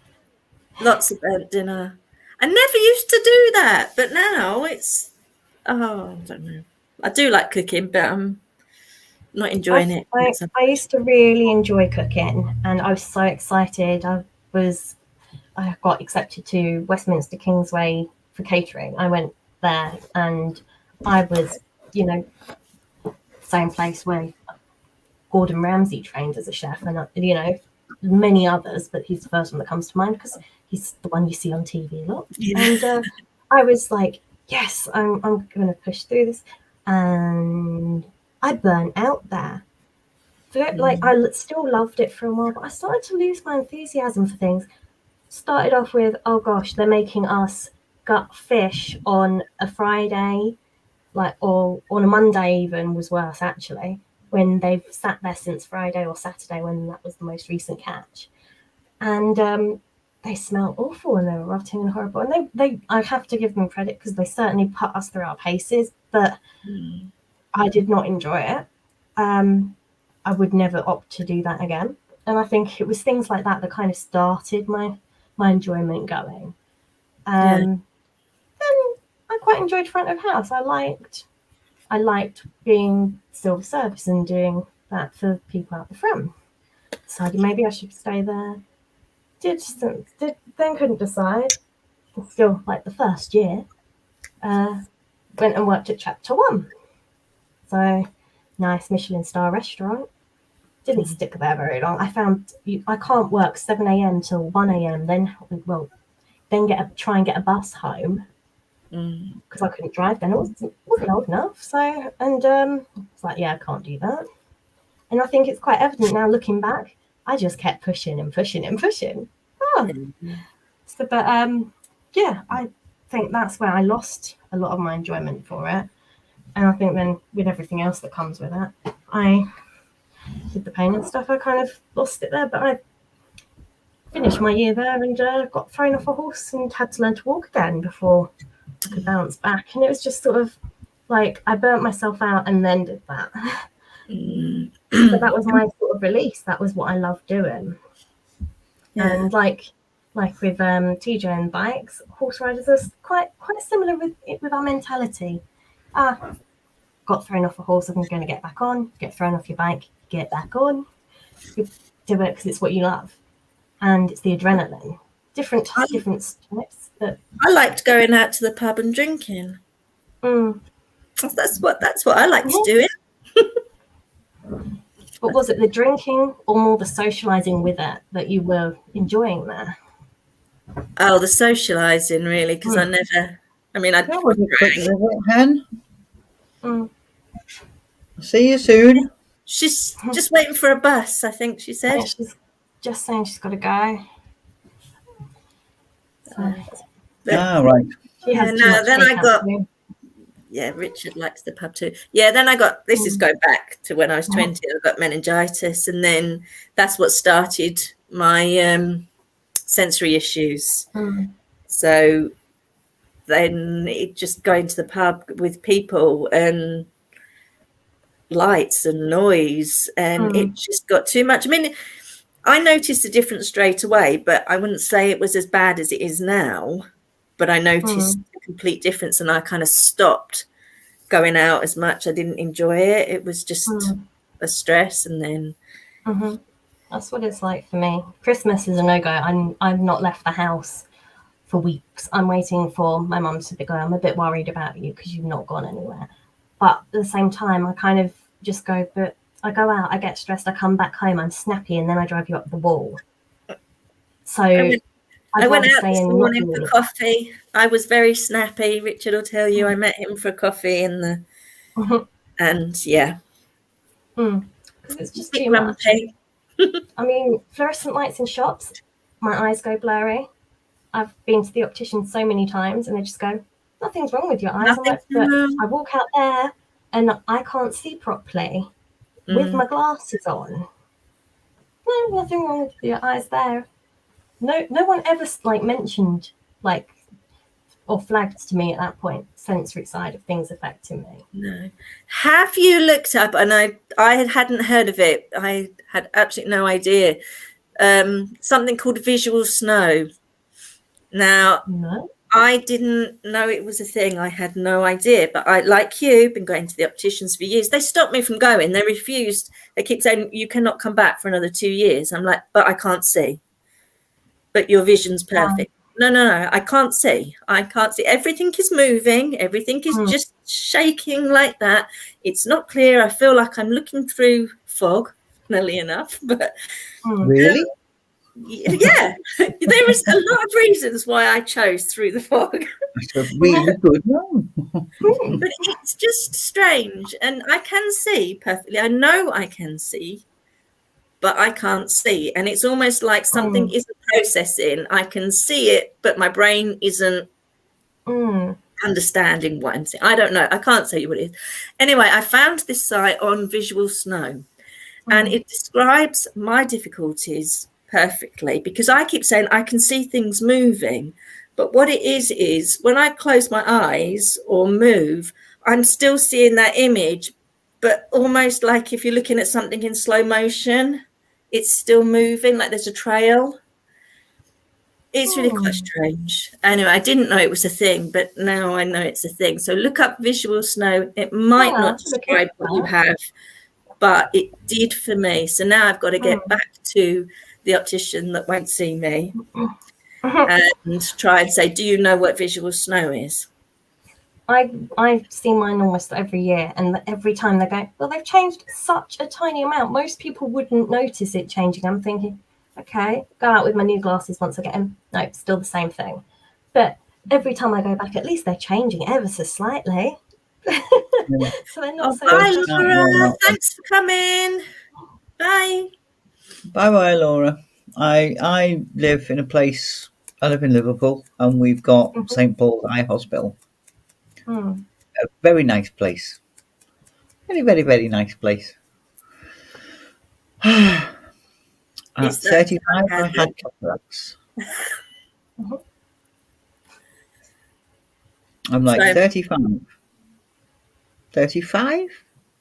Lots of burnt dinner. I never used to do that, but now it's, I don't know. I do like cooking, but I'm not enjoying it. I used to really enjoy cooking, and I was so excited. I got accepted to Westminster Kingsway for catering. I went there, and I was, same place where Gordon Ramsay trained as a chef, and many others, but he's the first one that comes to mind because he's the one you see on TV a lot. Yeah. And I was like, yes, I'm going to push through this, and I burnt out there. Like I still loved it for a while, but I started to lose my enthusiasm for things. Started off with, oh gosh, they're making us gut fish on a Friday, or on a Monday even was worse actually, when they've sat there since Friday or Saturday when that was the most recent catch. And they smelled awful and they were rotting and horrible. And I have to give them credit because they certainly put us through our paces, but I did not enjoy it. I would never opt to do that again. And I think it was things like that that kind of started my enjoyment going. And I quite enjoyed front of house. I liked being silver service and doing that for people out the front. Decided maybe I should stay there. Then couldn't decide. Still, like the first year, went and worked at Chapter 1. So, nice Michelin star restaurant. Didn't stick there very long. I found I can't work 7 a.m. till 1 a.m. Then try and get a bus home because I couldn't drive then. I wasn't old enough. So, and it's like, yeah, I can't do that. And I think it's quite evident now looking back. I just kept pushing and pushing and pushing. So, but I think that's where I lost a lot of my enjoyment for it. And I think then with everything else that comes with it, with the pain and stuff, I kind of lost it there. But I finished my year there and got thrown off a horse and had to learn to walk again before I could bounce back. And it was just sort of like I burnt myself out and then did that. But that was my sort of release. That was what I loved doing. And like with TJ and bikes, horse riders are quite similar with our mentality. Got thrown off a horse, I'm going to get back on. Get thrown off your bike, get back on. You do it because it's what you love, and it's the adrenaline. Different types. But I liked going out to the pub and drinking. That's what I like to do. But was it the drinking or more the socializing with it that you were enjoying there? Oh, the socializing, really, because I That was a quick visit, Hen. See you soon. She's just waiting for a bus, I think she said. Yeah, she's just saying she's got to go. So, Ah, right. She Yeah, has too no, much then cake I out got, too. yeah, Richard likes the pub too. Yeah, then I got, this is going back to when I was 20, I got meningitis, and then that's what started my sensory issues. So then it just going to the pub with people and lights and noise, and it just got too much. I mean, I noticed a difference straight away, but I wouldn't say it was as bad as it is now. But I noticed a complete difference, and I kind of stopped going out as much. I didn't enjoy it. It was just a stress, and then That's what it's like for me. Christmas is a no-go. I've not left the house for weeks. I'm waiting for my mum to go, I'm a bit worried about you because you've not gone anywhere. But at the same time, I kind of just go, but I go out, I get stressed, I come back home, I'm snappy, and then I drive you up the wall. So I went out this morning for coffee. I was very snappy. Richard will tell you I met him for coffee in the, and yeah. It's just too much. I mean, fluorescent lights in shops, my eyes go blurry. I've been to the optician so many times, and they just go, nothing's wrong with your eyes. I'm like, but I walk out there and I can't see properly with my glasses on. No, nothing wrong with your eyes there. No one ever mentioned or flagged to me at that point sensory side of things affecting me. No. Have you looked up, and I hadn't heard of it, I had absolutely no idea, something called visual snow? Now, No. I didn't know it was a thing. I had no idea. But I, like you, been going to the opticians for years. They stopped me from going. They refused. They keep saying, you cannot come back for another 2 years. I'm like, but I can't see. But your vision's perfect. No, I can't see. I can't see. Everything is moving. Everything is just shaking like that. It's not clear. I feel like I'm looking through fog, funnily enough. But really? Yeah, there is a lot of reasons why I chose through the fog. It's a really good one. But it's just strange, and I can see perfectly. I know I can see, but I can't see, and it's almost like something isn't processing. I can see it, but my brain isn't understanding what I'm seeing. I don't know. I can't tell you what it is. Anyway, I found this site on Visual Snow, and it describes my difficulties perfectly, because I keep saying I can see things moving, but what it is when I close my eyes or move, I'm still seeing that image, but almost like if you're looking at something in slow motion, it's still moving, like there's a trail. It's really quite strange. Anyway, I didn't know it was a thing, but now I know it's a thing. So look up Visual Snow. It might not describe what you have, but it did for me. So now I've got to get back to the optician that won't see me and try and say, do you know what Visual Snow is? I see mine almost every year, and every time they go, well, they've changed such a tiny amount. Most people wouldn't notice it changing. I'm thinking, okay, go out with my new glasses once I get them. No, it's still the same thing. But every time I go back, at least they're changing ever so slightly. So they're not so. Bye, Laura. Thanks for coming. Bye. Bye, Laura. I live in a place. I live in Liverpool, and we've got St Paul's Eye Hospital. A very nice place. Very, very, very nice place. At 35, I had cataracts. I'm like 35. 35?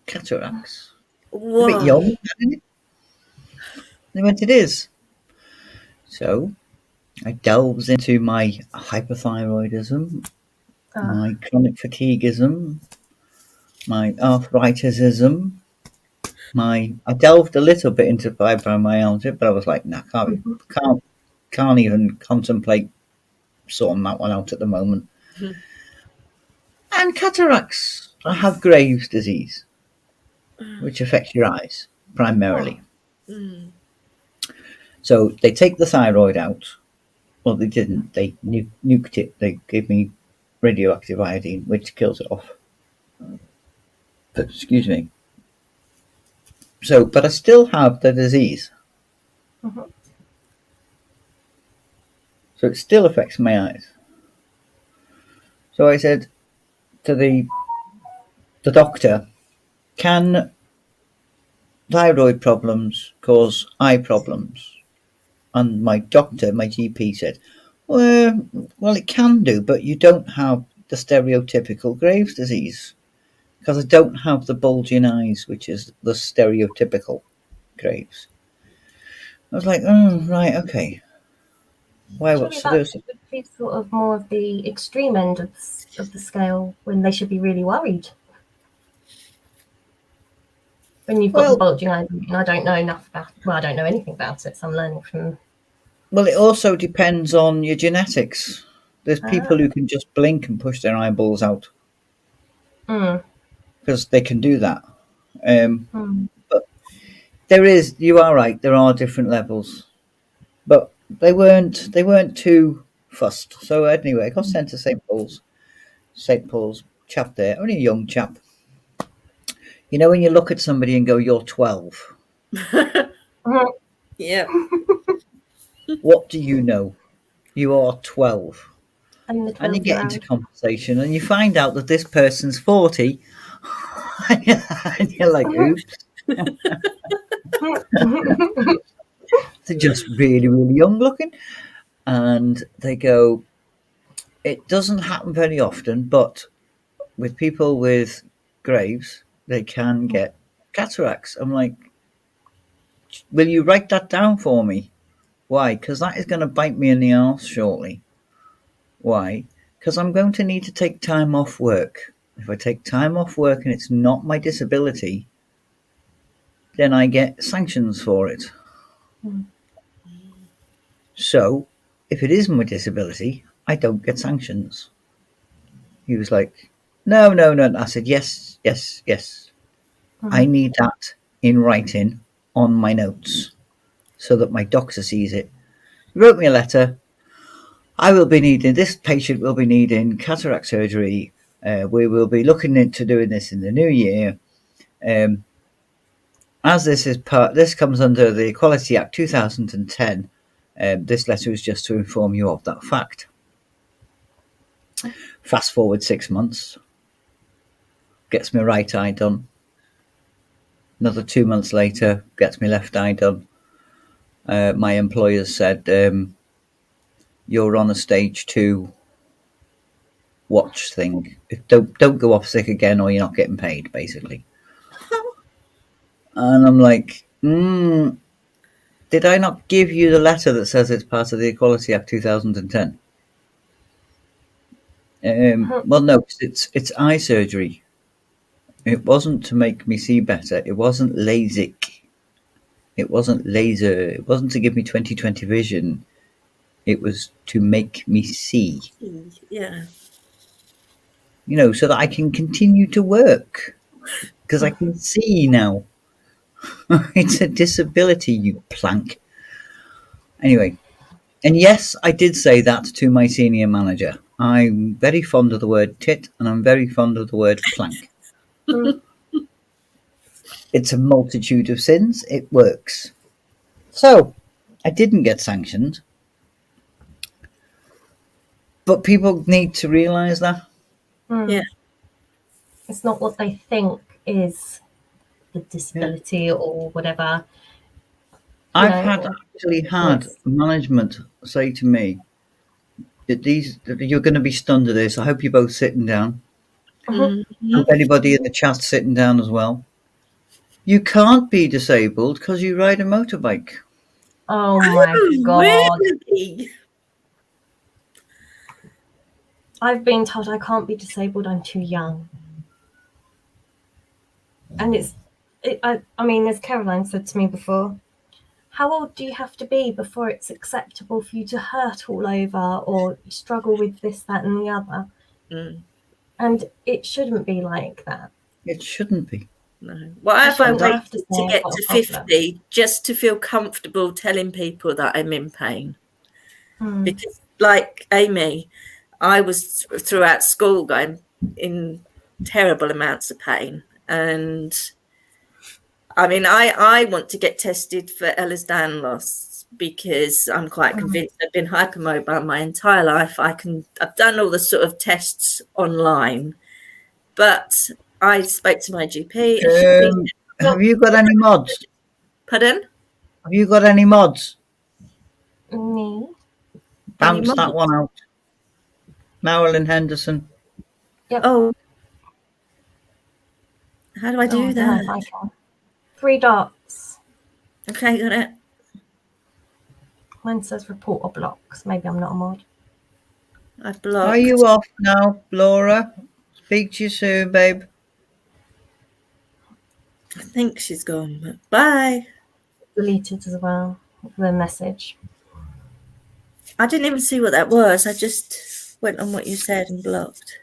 Cataracts. Whoa. A bit young, isn't it? And it is. So I delves into my hypothyroidism, my chronic fatiguism, my arthritisism. I delved a little bit into fibromyalgia, but I was like, nah, can't even contemplate sorting that one out at the moment. And cataracts. I have Graves' disease, which affects your eyes primarily. So they take the thyroid out. Well, they didn't. They nuked it. They gave me radioactive iodine, which kills it off. Excuse me. So, but I still have the disease. So it still affects my eyes. So I said to the doctor, can thyroid problems cause eye problems? And my doctor, my GP, said, well, it can do, but you don't have the stereotypical Graves' disease, because I don't have the bulging eyes, which is the stereotypical Graves. I was like, oh, right, okay. Why, Surely what's that this? would be sort of more of the extreme end of the scale, when they should be really worried. When you've got the bulging eyes, I don't know enough about. Well, I don't know anything about it, so I'm learning from. Well, it also depends on your genetics. There's people who can just blink and push their eyeballs out because they can do that. But you are right. There are different levels, but they weren't too fussed. So anyway, I got sent to St. Paul's chap there, only a young chap. You know, when you look at somebody and go, "You're 12." Yeah. What do you know? You are 12. And the And you get into 12-year-old. conversation and you find out that this person's 40. And you're like, oops. They're just really, really young looking. And they go, it doesn't happen very often, but with people with Graves, they can get cataracts. I'm like, will you write that down for me? Why? Because that is going to bite me in the arse shortly. Why? Because I'm going to need to take time off work. If I take time off work and it's not my disability, then I get sanctions for it. So, if it is my disability, I don't get sanctions. He was like, no. I said, yes. I need that in writing on my notes so that my doctor sees it. He wrote me a letter. This patient will be needing cataract surgery. We will be looking into doing this in the new year. As this comes under the Equality Act 2010, this letter is just to inform you of that fact. Fast forward 6 months, gets my right eye done. Another 2 months later, gets my left eye done. My employers said, you're on a stage 2 watch thing. Don't go off sick again or you're not getting paid, basically. And I'm like, did I not give you the letter that says it's part of the Equality Act 2010? Well, no, it's eye surgery. It wasn't to make me see better. It wasn't LASIK. It wasn't laser. It wasn't to give me 20/20 vision. It was to make me see. Yeah. You know, so that I can continue to work. Because I can see now. It's a disability, you plank. Anyway, and yes, I did say that to my senior manager. I'm very fond of the word tit and I'm very fond of the word plank. It's a multitude of sins. It works. So, I didn't get sanctioned. But people need to realise that. Yeah. It's not what they think is the disability or whatever. I've actually had management say to me that you're going to be stunned at this. I hope you're both sitting down. Hope anybody in the chat's sitting down as well. You can't be disabled because you ride a motorbike. Oh my God. Really? I've been told I can't be disabled, I'm too young. And I mean, as Caroline said to me before, how old do you have to be before it's acceptable for you to hurt all over or struggle with this, that, and the other? And it shouldn't be like that. It shouldn't be. No. Well, I've waited to get to 50 just to feel comfortable telling people that I'm in pain. Because, like Amy, I was throughout school going in terrible amounts of pain. And I mean, I want to get tested for Ehlers-Danlos because I'm quite convinced I've been hypermobile my entire life. I've done all the sort of tests online, but I spoke to my GP and she Have you got any mods? Pardon? Have you got any mods? Me? Bounce mods? that one out. Marilyn Henderson. Yep. Oh, how do I do I don't know that? if I can. 3 dots. Okay, got it. Mine says report or blocks. Maybe I'm not a mod. I've blocked. Are you off now, Laura? Speak to you soon, babe. I think she's gone, but bye. Deleted as well, the message. I didn't even see what that was. I just went on what you said and blocked.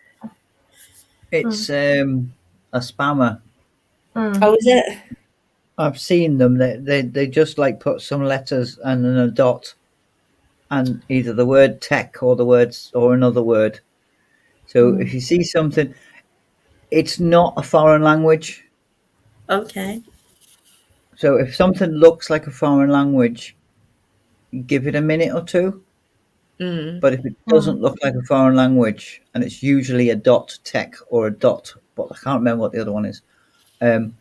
It's a spammer. Oh, is it? I've seen them. They just like put some letters and then a dot, and either the word tech or the words or another word. So if you see something, it's not a foreign language. Okay. So if something looks like a foreign language, give it a minute or two. But if it doesn't look like a foreign language, and it's usually a dot tech or a dot, but I can't remember what the other one is,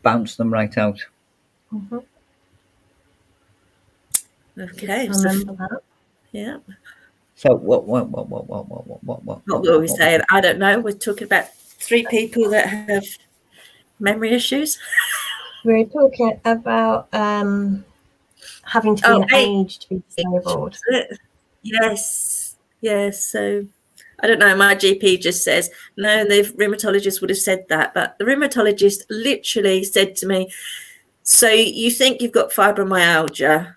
bounce them right out. Okay. Remember that. Yeah. So what were we saying? I don't know. We're talking about 3 people that have memory issues. We're talking about having to be an age to be disabled. Yes. Yes. So I don't know. My GP just says, no, the rheumatologist would have said that. But the rheumatologist literally said to me, so you think you've got fibromyalgia?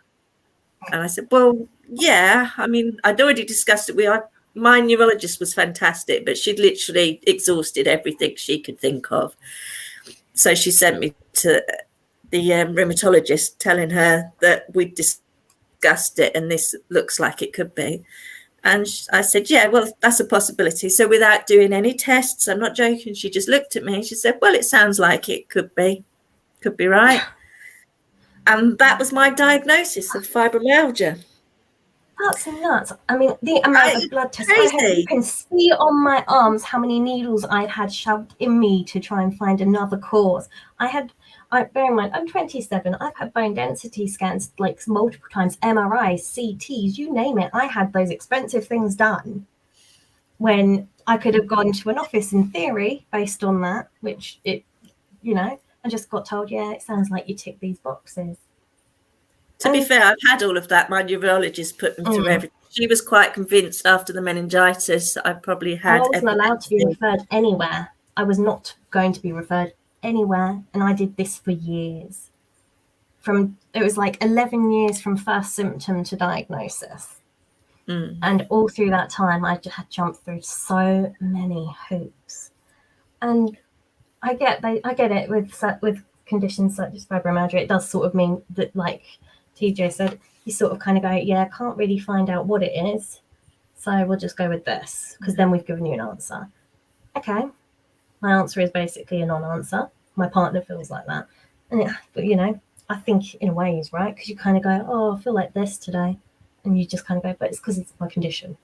And I said, well, yeah. I mean, I'd already discussed it. My neurologist was fantastic, but she'd literally exhausted everything she could think of. So she sent me to the rheumatologist, telling her that we'd discussed it and this looks like it could be. And I said, yeah, well, that's a possibility. So without doing any tests, I'm not joking, she just looked at me and she said, well, it sounds like it could be right. And that was my diagnosis of fibromyalgia. That's nuts. I mean, the amount of blood tests I had, you can see on my arms how many needles I had shoved in me to try and find another cause. Bear in mind, I'm 27. I've had bone density scans like multiple times, MRIs, CTs, you name it. I had those expensive things done when I could have gone to an office in theory based on that, which I just got told, yeah, it sounds like you tick these boxes. To be fair, I've had all of that. My neurologist put me through everything. She was quite convinced after the meningitis I probably had. I wasn't allowed to be referred anywhere. I was not going to be referred anywhere, and I did this for years. It was like 11 years from first symptom to diagnosis. And all through that time, I had jumped through so many hoops. And I get it with conditions such as fibromyalgia. It does sort of mean that, like TJ said, you sort of kind of go, yeah, I can't really find out what it is, so we'll just go with this because then we've given you an answer. Okay, my answer is basically a non-answer. My partner feels like that, but I think in a way he's right, because you kind of go, oh, I feel like this today, and you just kind of go, but it's because it's my condition.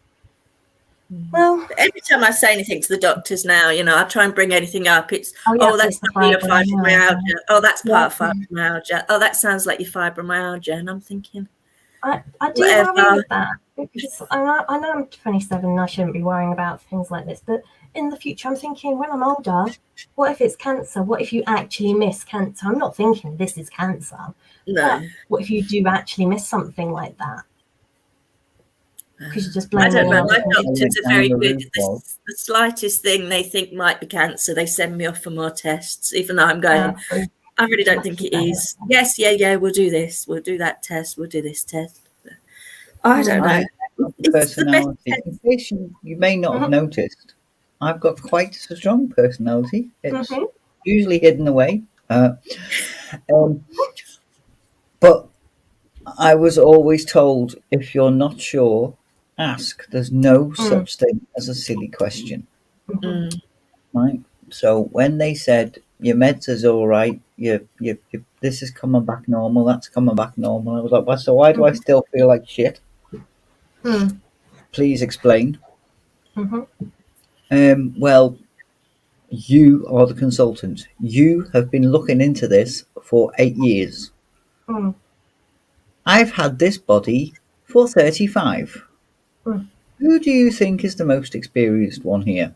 Well, every time I say anything to the doctors now, I try and bring anything up. It's that's not your fibromyalgia. Oh, that's part of fibromyalgia. Oh, that sounds like your fibromyalgia. And I'm thinking, I do worry with that, because I know I'm 27 and I shouldn't be worrying about things like this. But in the future, I'm thinking, when I'm older, what if it's cancer? What if you actually miss cancer? I'm not thinking this is cancer. No. What if you do actually miss something like that? Because you just blame I don't know. My it. doctors are very good. The slightest thing they think might be cancer, they send me off for more tests, even though I'm going, I really don't think it is. Yes, yeah, we'll do this. We'll do that test. We'll do this test. I don't know. Personality. In case you may not have noticed, I've got quite a strong personality. It's usually hidden away. But I was always told, if you're not sure, ask. There's no such thing as a silly question. Right? So when they said, your meds is all right, this is coming back normal, that's coming back normal. I was like, well, so why do I still feel like shit? Please explain. Well, you are the consultant. You have been looking into this for 8 years. I've had this body for 35. Who do you think is the most experienced one here?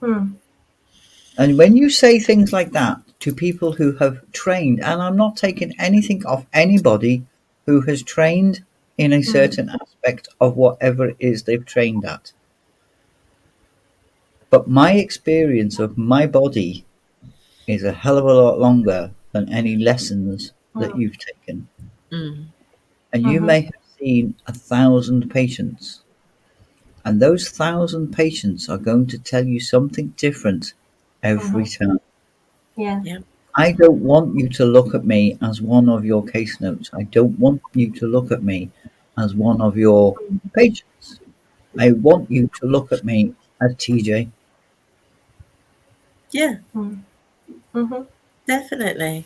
And when you say things like that to people who have trained, and I'm not taking anything off anybody who has trained in a certain aspect of whatever it is they've trained at. But my experience of my body is a hell of a lot longer than any lessons that you've taken. And you may have seen 1,000 patients. And those 1,000 patients are going to tell you something different every time. Yeah. I don't want you to look at me as one of your case notes. I don't want you to look at me as one of your patients. I want you to look at me as TJ. Yeah. Definitely.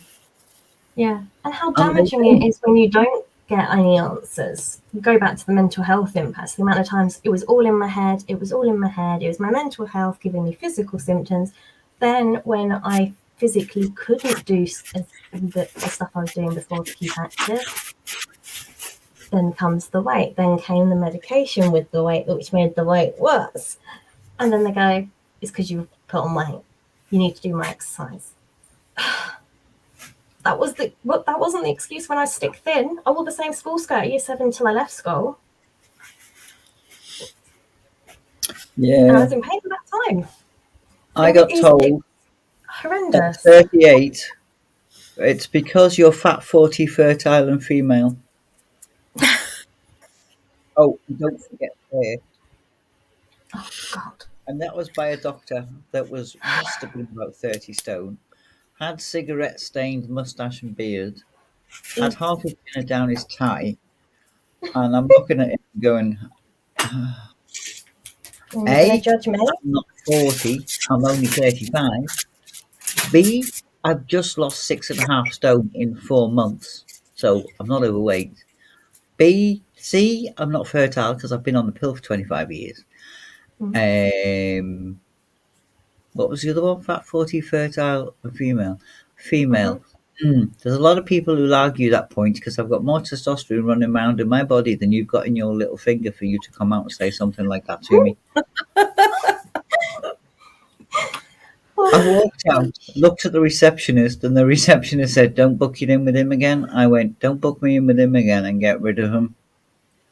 Yeah. And how damaging it is when you don't get any answers. Go back to the mental health impacts. The amount of times it was all in my head. It was my mental health giving me physical symptoms. Then when I physically couldn't do the stuff I was doing before to keep active, then comes the weight. Then came the medication with the weight, which made the weight worse. And then they go, it's because you put on weight. You need to do more exercise. That wasn't the excuse when I was stick thin. I wore the same school skirt year 7 until I left school. And I was in pain at that time. I got told horrendous. At 38, it's because you're fat, 40, fertile, and female. Oh, don't forget hair. Oh God! And that was by a doctor that must have been about 30 stone. Had cigarette-stained mustache and beard. Had half his dinner down his tie. And I'm looking at him going, A, judge me? I'm not 40, I'm only 35. B, I've just lost 6.5 stone in 4 months, so I'm not overweight. C, I'm not fertile because I've been on the pill for 25 years. What was the other one? Fat, 40, fertile, and female. Female. There's a lot of people who'll argue that point because I've got more testosterone running around in my body than you've got in your little finger for you to come out and say something like that to me. I walked out, looked at the receptionist, and the receptionist said, "Don't book you in with him again." I went, "Don't book me in with him again and get rid of him."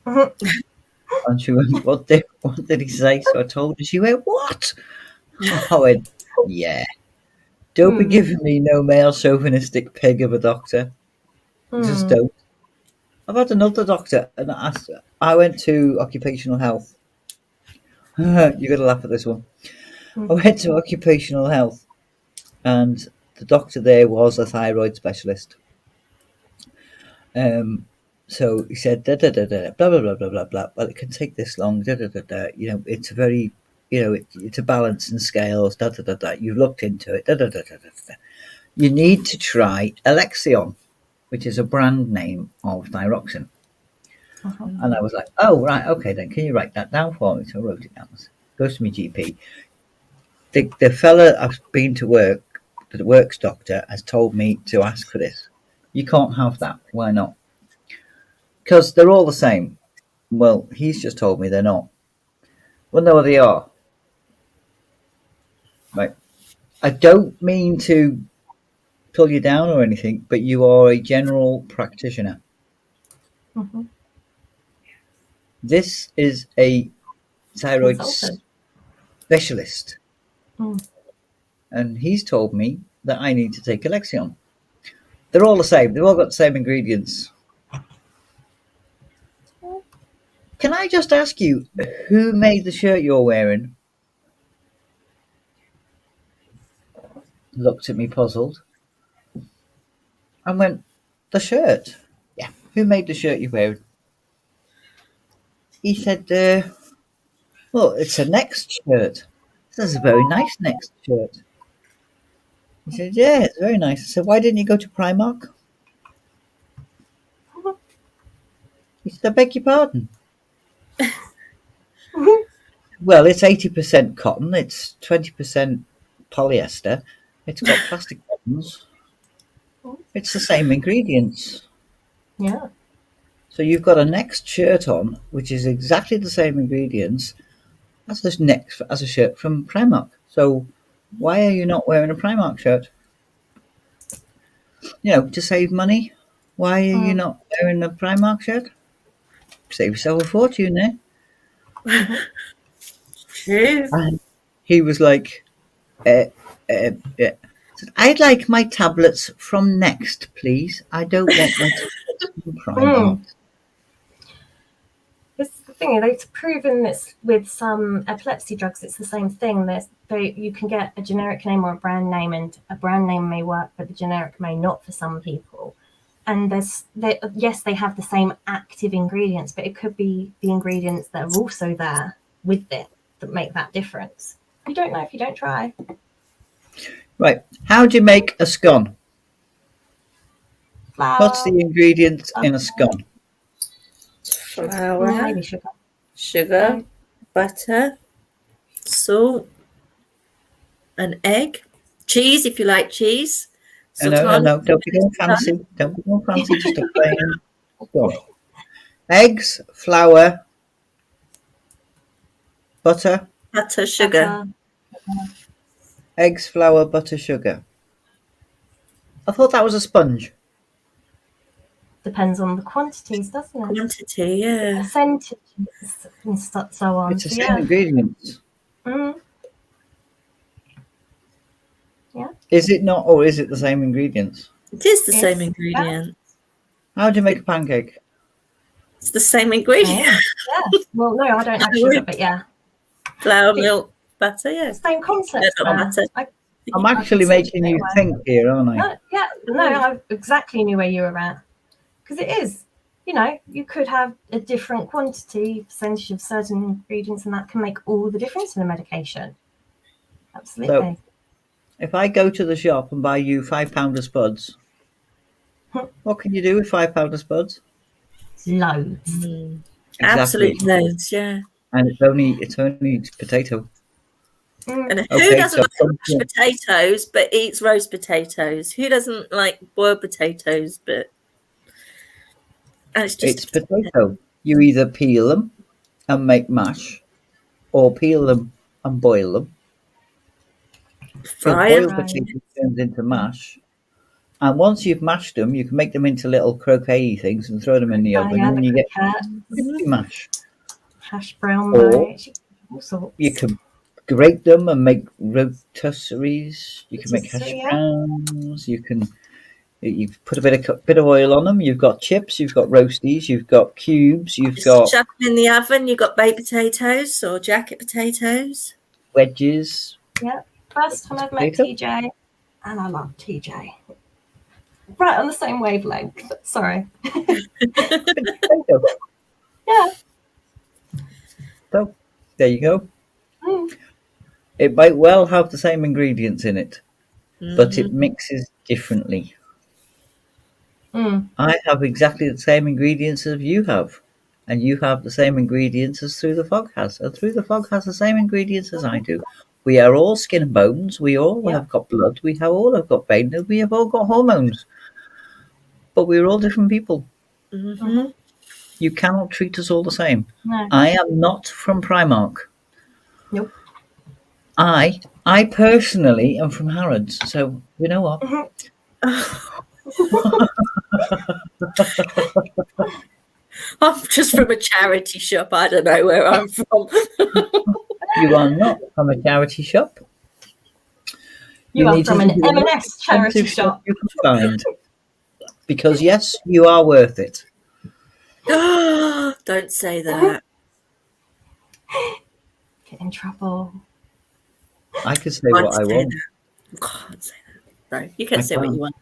And she went, what did he say? So I told her. She went, "What?" I went, "Yeah. Don't be giving me no male chauvinistic pig of a doctor. Just don't." I've had another doctor, and I went to occupational health. You're going to laugh at this one. I went to occupational health, and the doctor there was a thyroid specialist. So he said, da, da, da, da, blah, blah, blah, blah, blah, blah. Well, it can take this long, da, da, da, da. It's a very, it's a balance and scales, da, da, da, da. You've looked into it, da, da, da, da, da, da. You need to try Alexion, which is a brand name of thyroxine. And I was like, oh, right, okay, then can you write that down for me? So I wrote it down. Goes to my GP. The fella I've been to work, the works doctor, has told me to ask for this. You can't have that. Why not? Because they're all the same. Well, he's just told me they're not. Well, no, they are. Right. I don't mean to pull you down or anything, but you are a general practitioner. This is a thyroid specialist. And he's told me that I need to take Alexion. They're all the same. They've all got the same ingredients. Can I just ask you, who made the shirt you're wearing? Looked at me puzzled. And went, the shirt? Yeah. Who made the shirt you're wearing? He said, well, it's a Next shirt. This is a very nice Next shirt. He said, yeah, it's very nice. I said, why didn't you go to Primark? He said, I beg your pardon. Well, it's 80% cotton, it's 20% polyester, it's got plastic buttons, it's the same ingredients. Yeah. So you've got a next shirt on, which is exactly the same ingredients as a shirt from Primark. So why are you not wearing a Primark shirt? To save money. Why are you not wearing a Primark shirt? Save yourself a fortune there. True. And he was like, yeah. I'd like my tablets from Next, please. I don't want my tablets from Primark. This is the thing. They've proven this with some epilepsy drugs. It's the same thing. You can get a generic name or a brand name, and a brand name may work, but the generic may not for some people. And yes, they have the same active ingredients, but it could be the ingredients that are also there with it that make that difference. You don't know if you don't try. Right. How do you make a scone? Flour. What's the ingredients in a scone? Flour, Maybe sugar. Sugar, butter, salt, an egg, cheese if you like cheese. No. Don't be going fancy. Don't be going fancy. Just a plain scone. Eggs, flour, butter. Butter, sugar. Eggs, flour, butter, sugar. I thought that was a sponge. Depends on the quantities, doesn't it? Quantity, yeah. Percentages and so on. It's the same ingredients. Yeah. Is it not, or is it the same ingredients? It is the same ingredient. How do you make a pancake? It's the same ingredient. Yeah. Well, no, I don't have sugar, but yeah. Flour, milk, butter, yeah. Same concept. I'm actually making you think here, aren't I? I exactly knew where you were at. Because it is, you could have a different percentage of certain ingredients, and that can make all the difference in a medication. Absolutely. So, if I go to the shop and buy you £5 of spuds, what can you do with £5 of spuds? Loads. Exactly. Absolute loads, yeah. And it's only potato. And who doesn't like mashed potatoes but eats roast potatoes? Who doesn't like boiled potatoes but... And it's potato. You either peel them and make mash, or peel them and boil them. Because boiled potato turns into mash. And once you've mashed them, you can make them into little croquet things and throw them in the oven, and you get mash. Hash brown rice. You can grate them and make rotisseries. You can make hash browns. You put a bit of oil on them. You've got chips. You've got roasties. You've got cubes. You've got chuck them in the oven. You've got baked potatoes or jacket potatoes. Wedges. Yeah. First time I've met TJ, and I love TJ. Right on the same wavelength. Sorry. Yeah. So there you go. It might well have the same ingredients in it, but it mixes differently. I have exactly the same ingredients as you have, and you have the same ingredients as Through the Fog has, and Through the Fog has the same ingredients as I do. We are all skin and bones. We all have got blood. We all have got veins. We have all got hormones. But we're all different people. You cannot treat us all the same. No. I am not from Primark. Nope. I personally am from Harrods. So you know what? I'm just from a charity shop. I don't know where I'm from. You are not from a charity shop. You are from an M&S charity shop. You can find. Because yes, you are worth it. Don't say that. Get in trouble. I can say what I want. You can't say that. No, you can say what you want.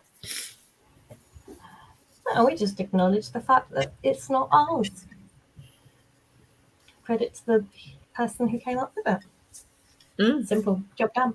No, we just acknowledge the fact that it's not ours. Credit to the person who came up with it. Simple. Job done.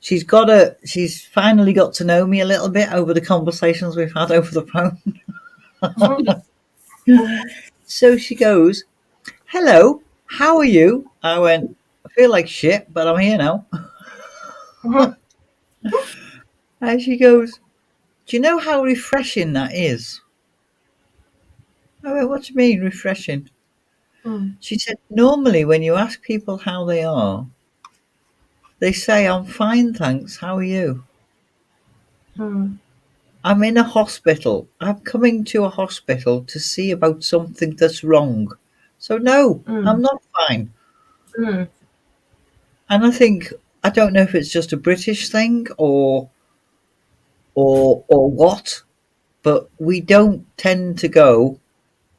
she's finally got to know me a little bit over the conversations we've had over the phone. So she goes, "Hello, how are you?" I went, "I feel like shit, but I'm here now." And she goes, "Do you know how refreshing that is?" I went, "What do you mean refreshing?" She said, "Normally when you ask people how they are, they say, 'I'm fine, thanks. How are you?' I'm in a hospital. I'm coming to a hospital to see about something that's wrong. So no, I'm not fine." And I think, I don't know if it's just a British thing or what, but we don't tend to go,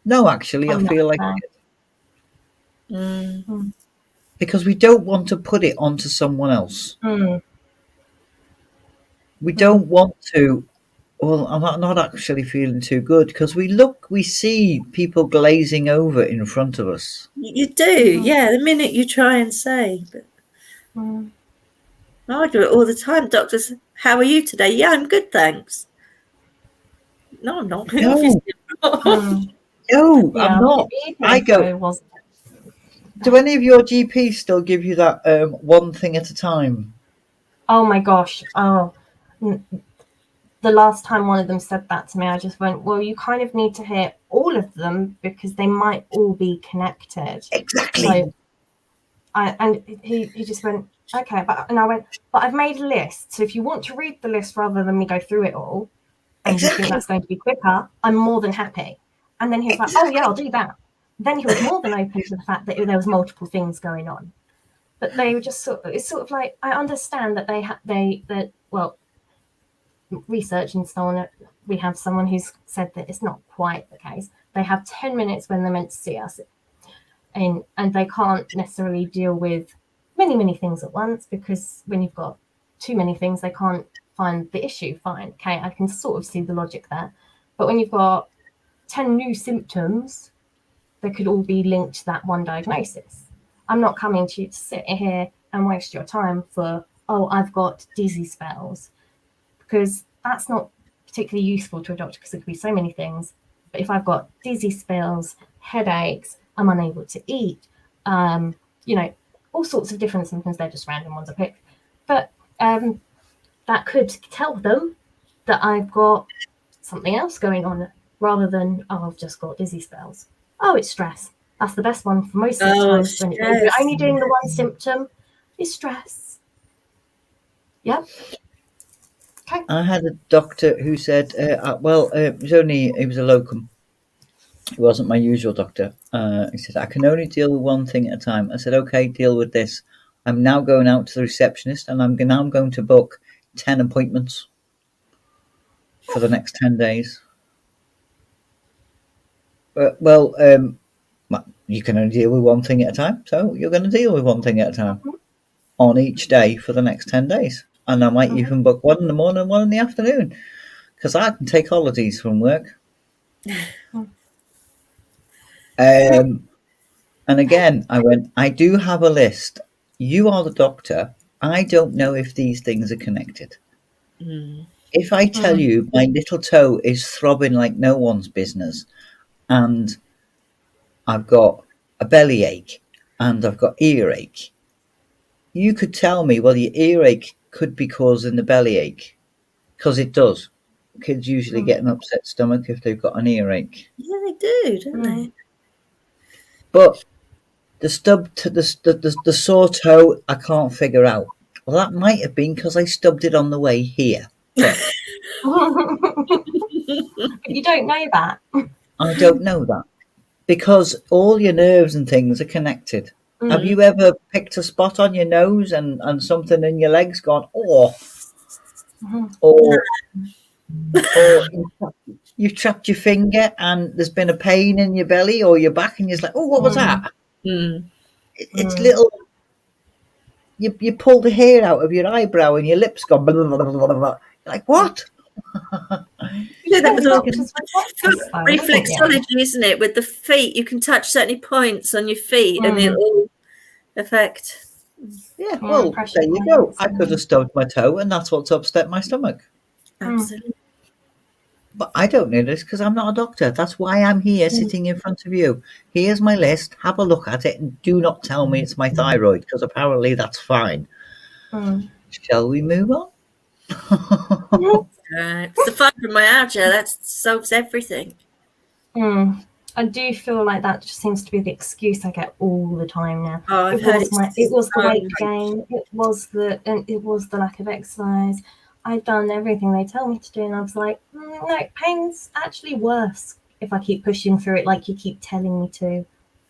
"No, actually, I feel like it," because we don't want to put it onto someone else. We don't want to. Well, I'm not actually feeling too good, because we see people glazing over in front of us. You do, yeah. The minute you try and say, but I do it all the time. Doctors, how are you today? Yeah, I'm good, thanks. No, I'm not. No, Obviously not. no, Yeah, I'm not. I go. Do any of your GPs still give you that one thing at a time? Oh my gosh. Oh, the last time one of them said that to me, I just went, well, you kind of need to hear all of them because they might all be connected. Exactly. So he just went, okay, and I went, but I've made a list. So if you want to read the list rather than me go through it all, and you think that's going to be quicker, I'm more than happy. And then he was like, oh yeah, I'll do that. Then he was more than open to the fact that there was multiple things going on. But they were just it's sort of like, I understand that well, research and so on, we have someone who's said that it's not quite the case. They have 10 minutes when they're meant to see us, and they can't necessarily deal with many things at once, because when you've got too many things, they can't find the issue. Fine, okay, I can sort of see the logic there. But when you've got 10 new symptoms, they could all be linked to that one diagnosis. I'm not coming to you to sit here and waste your time for, oh, I've got dizzy spells, because that's not particularly useful to a doctor, because it could be so many things. But if I've got dizzy spells, headaches, I'm unable to eat, all sorts of different symptoms, they're just random ones I pick. But that could tell them that I've got something else going on, rather than, oh, I've just got dizzy spells. Oh, it's stress. That's the best one for most symptoms. When you're only doing the one symptom, is stress. Yep. Okay. I had a doctor who said, he was a locum. He wasn't my usual doctor. He said, "I can only deal with one thing at a time." I said, "Okay, deal with this. I'm now going out to the receptionist, and I'm going to book 10 appointments for the next 10 days. You can only deal with one thing at a time, so you're going to deal with one thing at a time on each day for the next 10 days. And I might even book one in the morning and one in the afternoon, because I can take holidays from work." And again, I went, "I do have a list. You are the doctor. I don't know if these things are connected. If I tell you my little toe is throbbing like no one's business, and I've got a bellyache, and I've got earache, you could tell me, well, your earache could be causing the bellyache, because it does. Kids usually get an upset stomach if they've got an earache." Yeah, they do, don't they? But the the sore toe, I can't figure out. Well, that might have been because I stubbed it on the way here. But you don't know that. I don't know that, because all your nerves and things are connected. Have you ever picked a spot on your nose and something in your legs gone, or you've trapped your finger and there's been a pain in your belly or your back, and you're like, "Oh, what was that?" It's little. You pull the hair out of your eyebrow and your lips gone. Blah, blah, blah, blah, blah. You're like, "What?" You know that with all reflexology, isn't it? With the feet, you can touch certain points on your feet, and it will affect. Yeah, well, pressure there you go. points. I could have stubbed my toe, and that's what's upset my stomach. Absolutely. But I don't need this because I'm not a doctor. That's why I'm here sitting in front of you. Here's my list. Have a look at it and do not tell me it's my thyroid because apparently that's fine. Shall we move on? It's the fibromyalgia that solves everything. I do feel like that just seems to be the excuse I get all the time now. Oh, I've heard It was the so weight much. gain. It was the lack of exercise. I've done everything they tell me to do, and I was like, no, pain's actually worse if I keep pushing through it like you keep telling me to.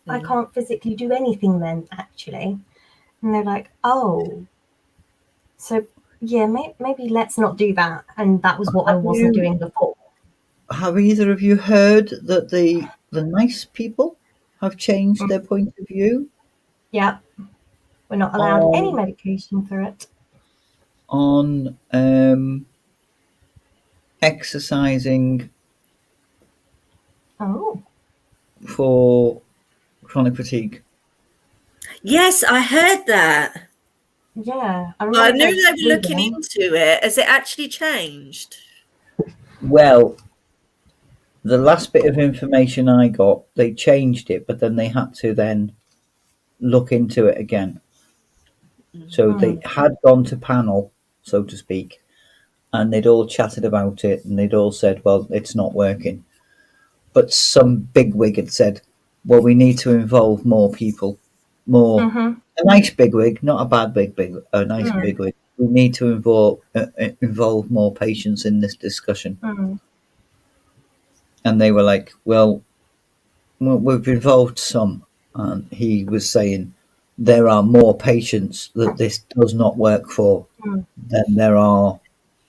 I can't physically do anything then, actually. And they're like, oh, so yeah, maybe let's not do that. And that was what I wasn't doing before. Have either of you heard that the nice people have changed their point of view Yeah, we're not allowed any medication for it. on exercising Oh, for chronic fatigue? Yes, I heard that. yeah. I knew they were looking reading. into it. Has it actually changed? Well, the last bit of information I got, they changed it, but then they had to then look into it again. So they had gone to panel, so to speak, and they'd all chatted about it, and they'd all said, well, it's not working. But some bigwig had said, well, we need to involve more people, more a nice bigwig, not a bad big, a nice bigwig. We need to involve more patients in this discussion. And they were like, well, we've involved some. And he was saying there are more patients that this does not work for than there are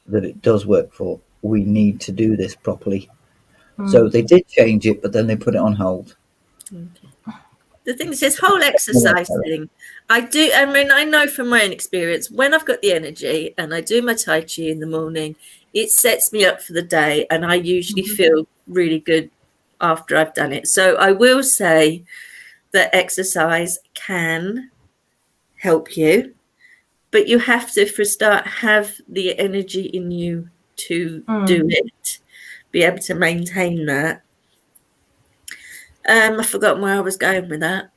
that it does work for. We need to do this properly. So they did change it, but then they put it on hold. Okay. The thing is, this whole exercise thing, I know from my own experience, when I've got the energy and I do my Tai Chi in the morning, it sets me up for the day, and I usually feel really good after I've done it. So I will say that exercise can help you, but you have to, for a start, have the energy in you to do it, be able to maintain that. I've forgotten where I was going with that.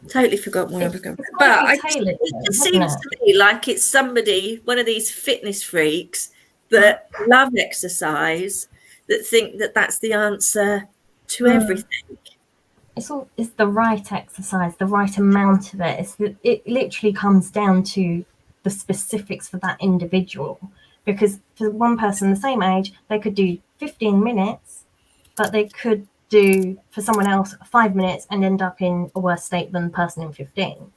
Totally forgotten where I was going with that. But it just seems to me like it's somebody, one of these fitness freaks that love exercise, that think that that's the answer to everything. It's the right exercise, the right amount of it. It literally comes down to the specifics for that individual. Because for one person the same age, they could do 15 minutes, but they could do, for someone else, 5 minutes and end up in a worse state than the person in 15.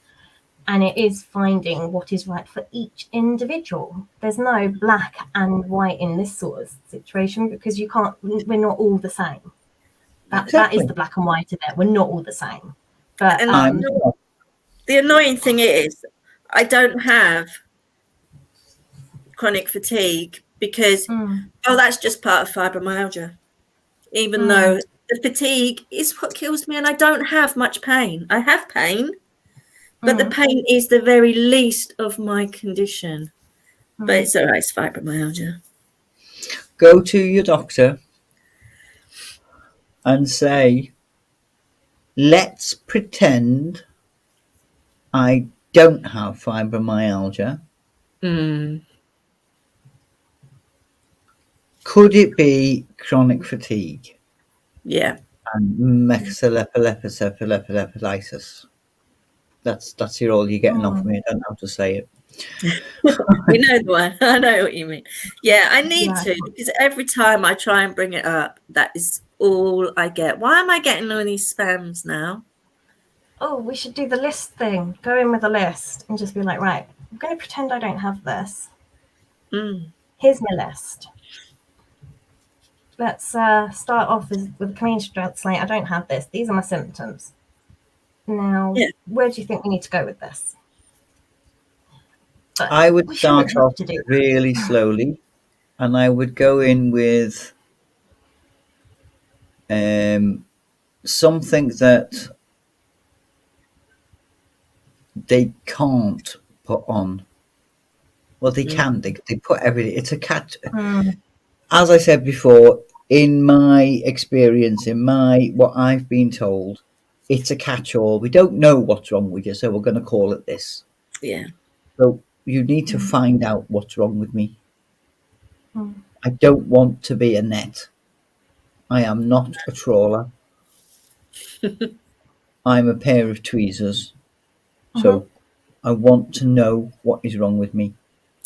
And it is finding what is right for each individual. There's no black and white in this sort of situation, because we're not all the same. That is the black and white of it. We're not all the same. But the annoying thing is, I don't have chronic fatigue because, that's just part of fibromyalgia. Even though the fatigue is what kills me, and I don't have much pain. I have pain, but the pain is the very least of my condition. But it's all right, it's fibromyalgia. Go to your doctor and say, let's pretend I don't have fibromyalgia. Could it be chronic fatigue? Yeah. And megacephalosis. That's all you're getting off me. I don't know how to say it. You know the one. I know what you mean. Yeah, I need to, because every time I try and bring it up, that is all I get. Why am I getting all these spams now? Oh, we should do the list thing. Go in with a list and just be like, right, I'm going to pretend I don't have this. Here's my list. Let's start off with a clean slate. I don't have this. These are my symptoms. Now, where do you think we need to go with this? But I would start off really slowly, and I would go in with something that they can't put on. Well, they can. They put everything. It's a catch. As I said before, in my experience, in my what I've been told, it's a catch-all. We don't know what's wrong with you, so we're going to call it this. Yeah. So you need to find out what's wrong with me. Mm. I don't want to be a net. I am not a trawler. I'm a pair of tweezers. So I want to know what is wrong with me.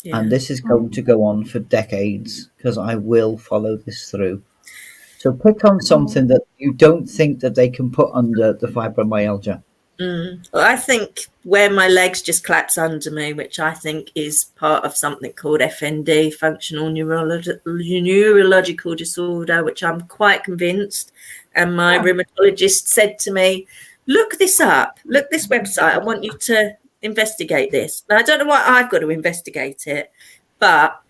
Yeah. And this is going to go on for decades because I will follow this through. So pick on something that you don't think that they can put under the fibromyalgia. Well, I think where my legs just collapse under me, which I think is part of something called FND, functional neurological disorder, which I'm quite convinced. And my rheumatologist said to me, look this up, look this website. I want you to investigate this. Now, I don't know why I've got to investigate it, but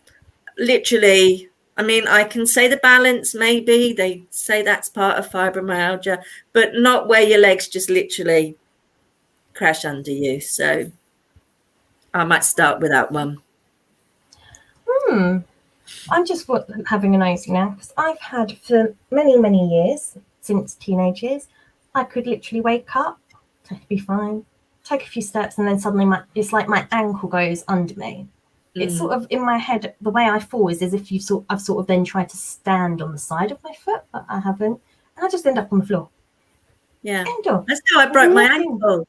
literally, I mean, I can say the balance, maybe they say that's part of fibromyalgia, but not where your legs just literally crash under you. So I might start with that one. I'm just having a nosy now, because I've had for many, many years, since teenage years, I could literally wake up, I'd be fine, take a few steps, and then suddenly it's like my ankle goes under me. It's sort of in my head, the way I fall is as if I've sort of then tried to stand on the side of my foot, but I haven't, and I just end up on the floor. Yeah, End of. that's how I broke my ankle.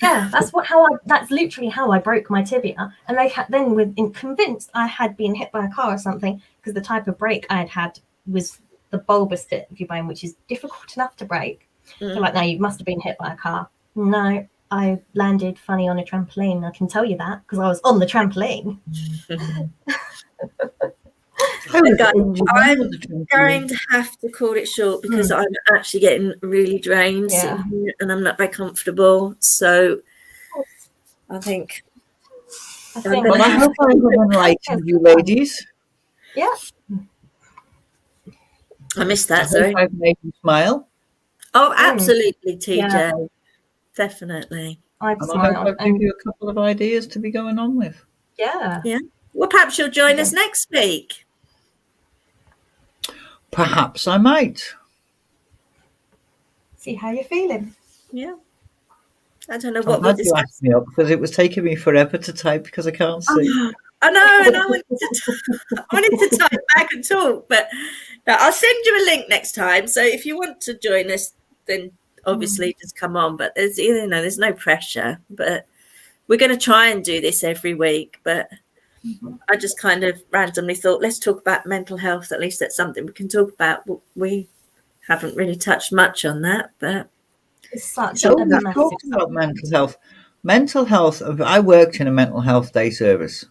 Yeah, that's literally how I broke my tibia. And they had convinced I had been hit by a car or something, because the type of break I had was the bulbous bit of your bone, which is difficult enough to break. They're like, no, you must have been hit by a car. No, I landed funny on a trampoline. I can tell you that because I was on the trampoline. I'm going to have to call it short because I'm actually getting really drained and I'm not very comfortable. So I think well, I hope I have enlightened you, ladies. Yeah. I missed that. I Sorry. hope I've made you smile. Oh, absolutely, TJ. Yeah. Definitely. I've And smiled. I hope I've given you a couple of ideas to be going on with. Yeah. Yeah. Well, perhaps you'll join us next week. Perhaps I might. See how you're feeling. Yeah. I don't know I'm what we'll glad you asked me up because it was taking me forever to type because I can't see. I know, and I wanted to type back and talk, but I'll send you a link next time. So if you want to join us, then obviously just come on. But there's no pressure. But we're going to try and do this every week. But I just kind of randomly thought, let's talk about mental health. At least that's something we can talk about. We haven't really touched much on that, but it's such so we've talked about mental health. Mental health. I worked in a mental health day service.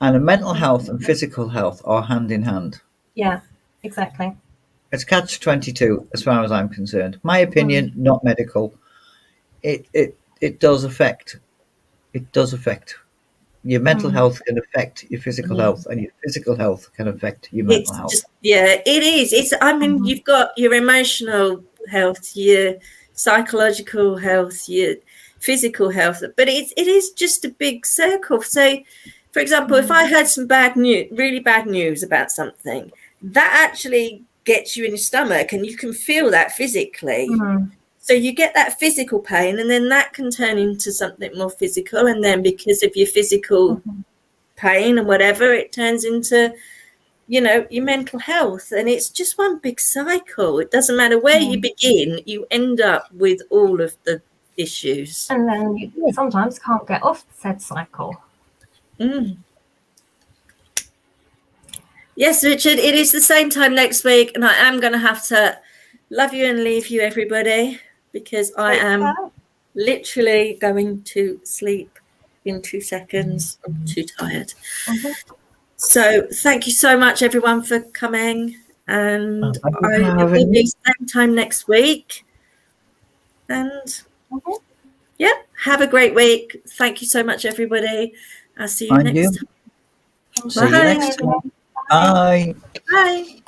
And a mental health and physical health are hand in hand. Yeah, exactly. It's catch-22 as far as I'm concerned. My opinion, not medical. It does affect. It does affect. Your mental health can affect your physical health, and your physical health can affect your mental health. It is. I mean, you've got your emotional health, your psychological health, your physical health, but it is just a big circle. So, for example, if I heard some really bad news about something, that actually gets you in your stomach and you can feel that physically. So you get that physical pain and then that can turn into something more physical. And then because of your physical pain and whatever, it turns into, your mental health. And it's just one big cycle. It doesn't matter where you begin, you end up with all of the issues. And then you sometimes can't get off said cycle. Yes, Richard, it is the same time next week, and I am going to have to love you and leave you, everybody, because I am literally going to sleep in 2 seconds. I'm too tired. So thank you so much, everyone, for coming, and I will be same time next week. And have a great week. Thank you so much, everybody. I'll see you next time. See you next time. Bye. Bye.